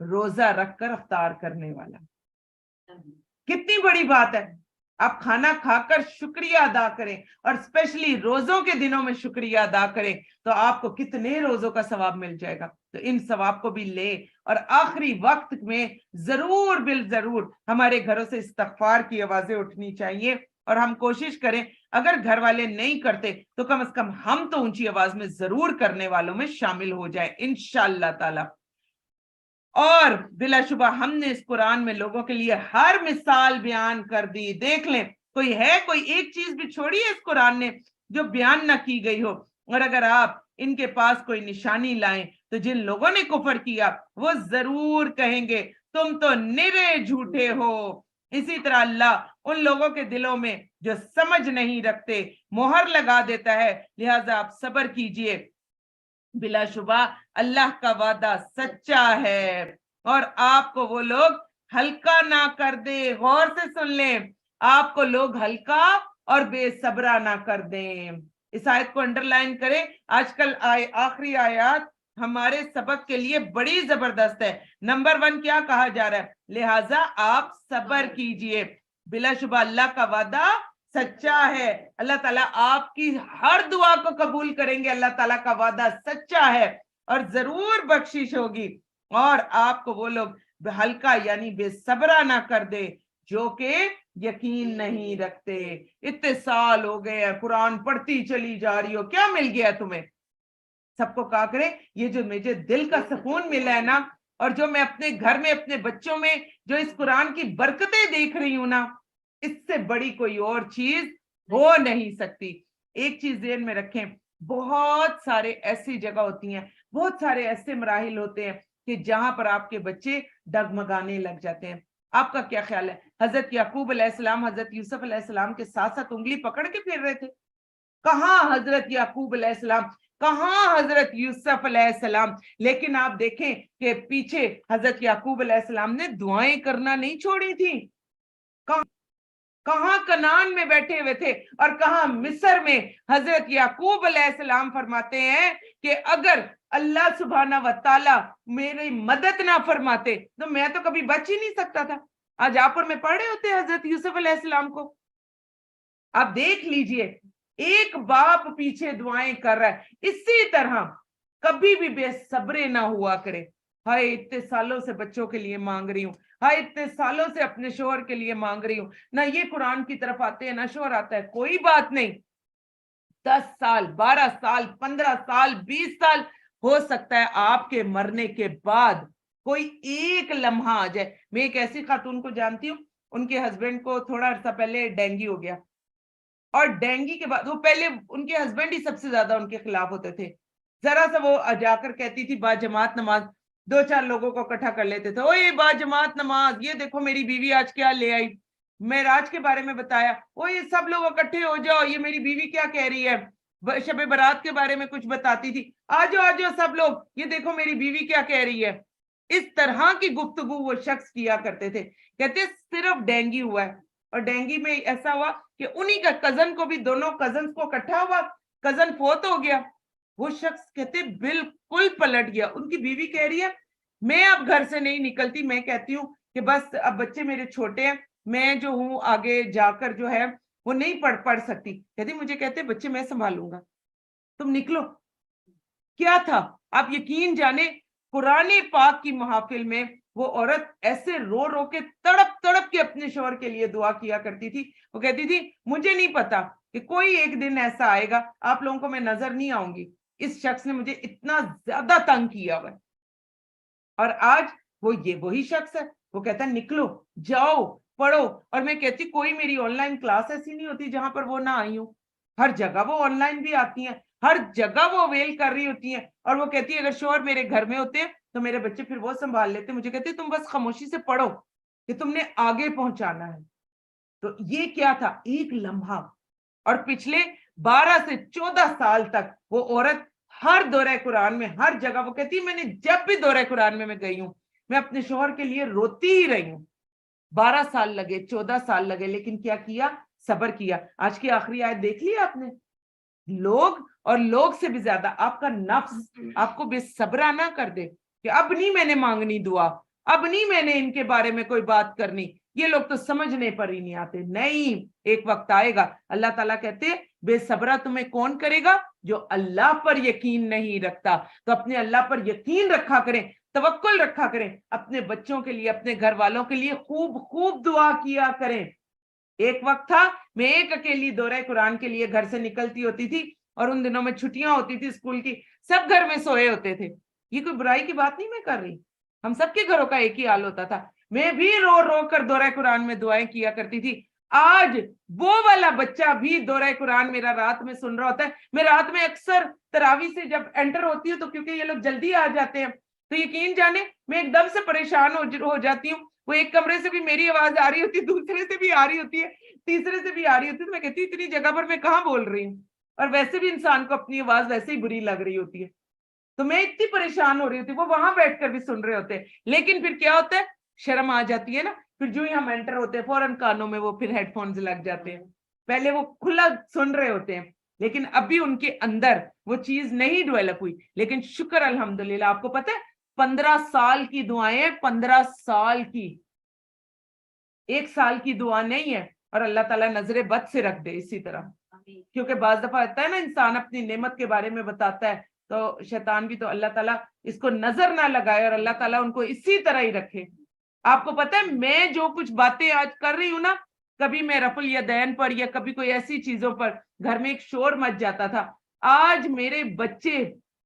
روزہ رکھ کر افطار کرنے والا. کتنی بڑی بات ہے. آپ کھانا کھا کر شکریہ ادا کریں اور اسپیشلی روزوں کے دنوں میں شکریہ ادا کریں تو آپ کو کتنے روزوں کا ثواب مل جائے گا. تو ان ثواب کو بھی لے اور آخری وقت میں ضرور بالضرور ہمارے گھروں سے استغفار کی آوازیں اٹھنی چاہیے اور ہم کوشش کریں اگر گھر والے نہیں کرتے تو کم از کم ہم تو اونچی آواز میں ضرور کرنے والوں میں شامل ہو جائیں انشاءاللہ تعالی. اور بلا شبہ ہم نے اس قرآن میں لوگوں کے لیے ہر مثال بیان کر دی. دیکھ لیں کوئی ایک چیز بھی چھوڑی ہے اس قرآن نے جو بیان نہ کی گئی ہو. اور اگر آپ ان کے پاس کوئی نشانی لائیں تو جن لوگوں نے کفر کیا وہ ضرور کہیں گے تم تو نرے جھوٹے ہو. اسی طرح اللہ ان لوگوں کے دلوں میں جو سمجھ نہیں رکھتے مہر لگا دیتا ہے. لہٰذا آپ صبر کیجئے. بلا شبہ اللہ کا وعدہ سچا ہے اور آپ کو وہ لوگ ہلکا نہ کر دے. غور سے سن لیں, آپ کو لوگ ہلکا اور بے صبرا نہ کر دیں. اس آیت کو انڈر لائن کریں. آج کل آخری آیات ہمارے سبق کے لیے بڑی زبردست ہے. نمبر 1 کیا کہا جا رہا ہے؟ لہٰذا آپ صبر کیجئے. بلا شبہ اللہ کا وعدہ سچا ہے. اللہ تعالیٰ آپ کی ہر دعا کو قبول کریں گے. اللہ تعالیٰ کا وعدہ سچا ہے اور ضرور بخشش ہوگی. اور آپ کو وہ لوگ ہلکا یعنی بے صبرا نہ کر دے جو کہ یقین نہیں رکھتے. اتنے سال ہو گئے ہیں قرآن پڑھتی چلی جا رہی ہو, کیا مل گیا تمہیں؟ سب کو کہا کرے یہ جو مجھے دل کا سکون ملا ہے نا اور جو میں اپنے گھر میں اپنے بچوں میں جو اس قرآن کی برکتیں دیکھ رہی ہوں نا, اس سے بڑی کوئی اور چیز ہو نہیں سکتی. ایک چیز ذہن میں رکھیں, بہت سارے ایسی جگہ ہوتی ہیں, بہت سارے ایسے مراحل ہوتے ہیں کہ جہاں پر آپ کے بچے ڈگمگانے لگ جاتے ہیں. آپ کا کیا خیال ہے؟ حضرت یعقوب علیہ السلام حضرت یوسف علیہ السلام کے ساتھ ساتھ انگلی پکڑ کے پھر رہے تھے. کہاں حضرت یعقوب علیہ السلام, کہاں حضرت یوسف علیہ السلام. لیکن آپ دیکھیں کہ پیچھے حضرت یعقوب علیہ السلام نے دعائیں کرنا نہیں چھوڑی تھی. کہاں کنعان میں بیٹھے ہوئے تھے اور کہاں مصر میں. حضرت یعقوب علیہ السلام فرماتے ہیں کہ اگر اللہ سبحانہ و تعالی میری مدد نہ فرماتے تو میں تو کبھی بچ ہی نہیں سکتا تھا. آج آپ اور میں پڑھے ہوتے حضرت یوسف علیہ السلام کو. آپ دیکھ لیجئے ایک باپ پیچھے دعائیں کر رہا ہے. اسی طرح کبھی بھی بے صبرے نہ ہوا کرے. ہائے اتنے سالوں سے بچوں کے لیے مانگ رہی ہوں, ہائے اتنے سالوں سے اپنے شوہر کے لیے مانگ رہی ہوں, نہ یہ قرآن کی طرف آتے ہیں نہ شوہر آتا ہے. کوئی بات نہیں, 10 سال 12 سال 15 سال 20 سال ہو سکتا ہے آپ کے مرنے کے بعد کوئی ایک لمحہ آ جائے. میں ایک ایسی خاتون کو جانتی ہوں, ان کے ہسبینڈ کو تھوڑا عرصہ پہلے ڈینگی ہو گیا اور ڈینگی کے بعد وہ پہلے ان کے ہسبینڈ ہی سب سے زیادہ ان کے خلاف ہوتے تھے. ذرا سا وہ جا کر کہتی تھی با جماعت نماز, 2-4 لوگوں کو اکٹھا کر لیتے تھے, اوے با جماعت نماز, یہ دیکھو میری بیوی آج کیا لے آئی. معراج کے بارے میں بتایا, اوے سب لوگ اکٹھے ہو جاؤ, یہ میری بیوی کیا کہہ رہی ہے. شب برات کے بارے میں کچھ بتاتی تھی, آ جاؤ سب لوگ, یہ دیکھو میری بیوی کیا کہہ رہی ہے. اس طرح کی گفتگو وہ شخص کیا کرتے تھے. کہتے صرف ڈینگی ہوا ہے, اور ڈینگی میں ایسا ہوا کہ انہی کا کزن کو بھی, دونوں کزنز کو اکٹھا ہوا, کزن فوت ہو گیا. وہ شخص کہتے بالکل پلٹ گیا. ان کی بیوی کہہ رہی ہے میں اب گھر سے نہیں نکلتی, میں کہتی ہوں کہ بس اب بچے میرے چھوٹے ہیں, میں جو ہوں آگے جا کر جو ہے وہ نہیں پڑھ سکتی. کہتی مجھے کہتے بچے میں سنبھالوں گا, تم نکلو. کیا تھا آپ یقین جانے, قرآن پاک کی محافل میں وہ عورت ایسے رو رو کے تڑپ تڑپ کے اپنے شوہر کے لیے دعا کیا کرتی تھی. وہ کہتی تھی مجھے نہیں پتا کہ کوئی ایک دن ایسا آئے گا آپ لوگوں کو میں نظر نہیں آؤں گی, اس شخص نے مجھے اتنا زیادہ تنگ کیا ہوا ہے. اور آج وہ یہ وہی شخص ہے, وہ کہتا ہے نکلو جاؤ پڑھو. اور میں کہتی کوئی میری آن لائن کلاس ایسی نہیں ہوتی جہاں پر وہ نہ آئی ہوں. ہر جگہ وہ آن لائن بھی آتی ہیں, ہر جگہ وہ اویل کر رہی ہوتی ہیں. اور وہ کہتی ہے اگر شوہر میرے گھر میں ہوتے ہیں تو میرے بچے پھر وہ سنبھال لیتے. مجھے کہتی تم بس خاموشی سے پڑھو کہ تم نے آگے پہنچانا ہے. تو یہ کیا تھا, ایک لمحہ. اور پچھلے 12 سے 14 سال تک وہ عورت ہر دورہ قرآن میں ہر جگہ وہ کہتی میں نے جب بھی دورہ قرآن میں گئی ہوں میں اپنے شوہر کے لیے روتی ہی رہی ہوں. 12 سال لگے 14 سال لگے, لیکن کیا کیا, صبر کیا. آج کی آخری آیت دیکھ لی آپ نے, لوگ سے بھی زیادہ آپ کا نفس آپ کو بے صبرا نہ کر دے کہ اب نہیں میں نے مانگنی دعا, اب نہیں میں نے ان کے بارے میں کوئی بات کرنی, یہ لوگ تو سمجھنے پر ہی نہیں آتے. نہیں, ایک وقت آئے گا, اللہ تعالیٰ کہتے ہیں بے صبرا تمہیں کون کرے گا؟ جو اللہ پر یقین نہیں رکھتا. تو اپنے اللہ پر یقین رکھا کریں, توکل رکھا کریں, اپنے بچوں کے لیے, اپنے گھر والوں کے لیے خوب خوب دعا کیا کریں. ایک وقت تھا میں ایک اکیلی دورہ قرآن کے لیے گھر سے نکلتی ہوتی تھی, اور ان دنوں میں چھٹیاں ہوتی تھی اسکول کی, سب گھر میں سوئے ہوتے تھے. یہ کوئی برائی کی بات نہیں میں کر رہی, ہم سب کے گھروں کا ایک ہی حال ہوتا تھا. میں بھی رو رو کر دورہ قرآن میں دعائیں کیا کرتی تھی. آج وہ والا بچہ بھی دورہ قرآن میرا رات میں سن رہا ہوتا ہے. میں رات میں اکثر تراویح سے جب انٹر ہوتی ہوں تو کیونکہ یہ لوگ جلدی آ جاتے ہیں, تو یقین جانے میں ایک دم سے پریشان ہو جاتی ہوں. وہ ایک کمرے سے بھی میری آواز آ رہی ہوتی ہے, دوسرے سے بھی آ رہی ہوتی ہے, تیسرے سے بھی آ رہی ہوتی ہے. تو میں کہتی ہوں اتنی جگہ پر میں کہاں بول رہی ہوں, اور ویسے بھی انسان کو اپنی آواز ویسے ہی بری لگ رہی ہوتی ہے. تو میں اتنی پریشان ہو رہی ہوتی, وہ وہاں بیٹھ کر بھی سن رہے ہوتے ہیں. لیکن پھر کیا ہوتا ہے, شرم آ جاتی ہے نا, پھر جو ہی ہم انٹر ہوتے ہیں فوراً کانوں میں وہ پھر ہیڈ فونز لگ جاتے ہیں. پہلے وہ کھلا سن رہے ہوتے ہیں, لیکن ابھی ان کے اندر وہ چیز نہیں ڈیولپ ہوئی. لیکن شکر الحمدللہ, آپ کو پتہ ہے 15 سال کی دعائیں, 15 سال کی, 1 سال کی دعا نہیں ہے. اور اللہ تعالیٰ نظر بد سے رکھ دے اسی طرح, کیونکہ بعض دفعہ ہوتا ہے نا انسان اپنی نعمت کے بارے میں بتاتا ہے, تو شیطان بھی, تو اللہ تعالیٰ اس کو نظر نہ لگائے اور اللہ تعالیٰ ان کو اسی طرح ہی رکھے. آپ کو پتہ ہے میں جو کچھ باتیں آج کر رہی ہوں نا, کبھی میں رفع الیدین پر یا کبھی کوئی ایسی چیزوں پر گھر میں ایک شور مچ جاتا تھا. آج میرے بچے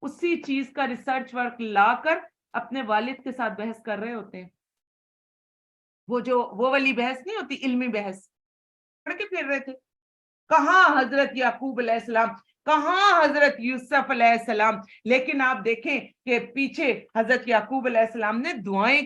اسی چیز کا ریسرچ ورک لا کر اپنے والد کے ساتھ بحث کر رہے ہوتے ہیں. وہ والی بحث نہیں ہوتی, علمی بحث, پڑھ کے پھر رہے تھے. کہاں حضرت یعقوب علیہ السلام, کہاں حضرت یوسف علیہ السلام. لیکن آپ دیکھیں کہ پیچھے حضرت یعقوب علیہ السلام نے دعائیں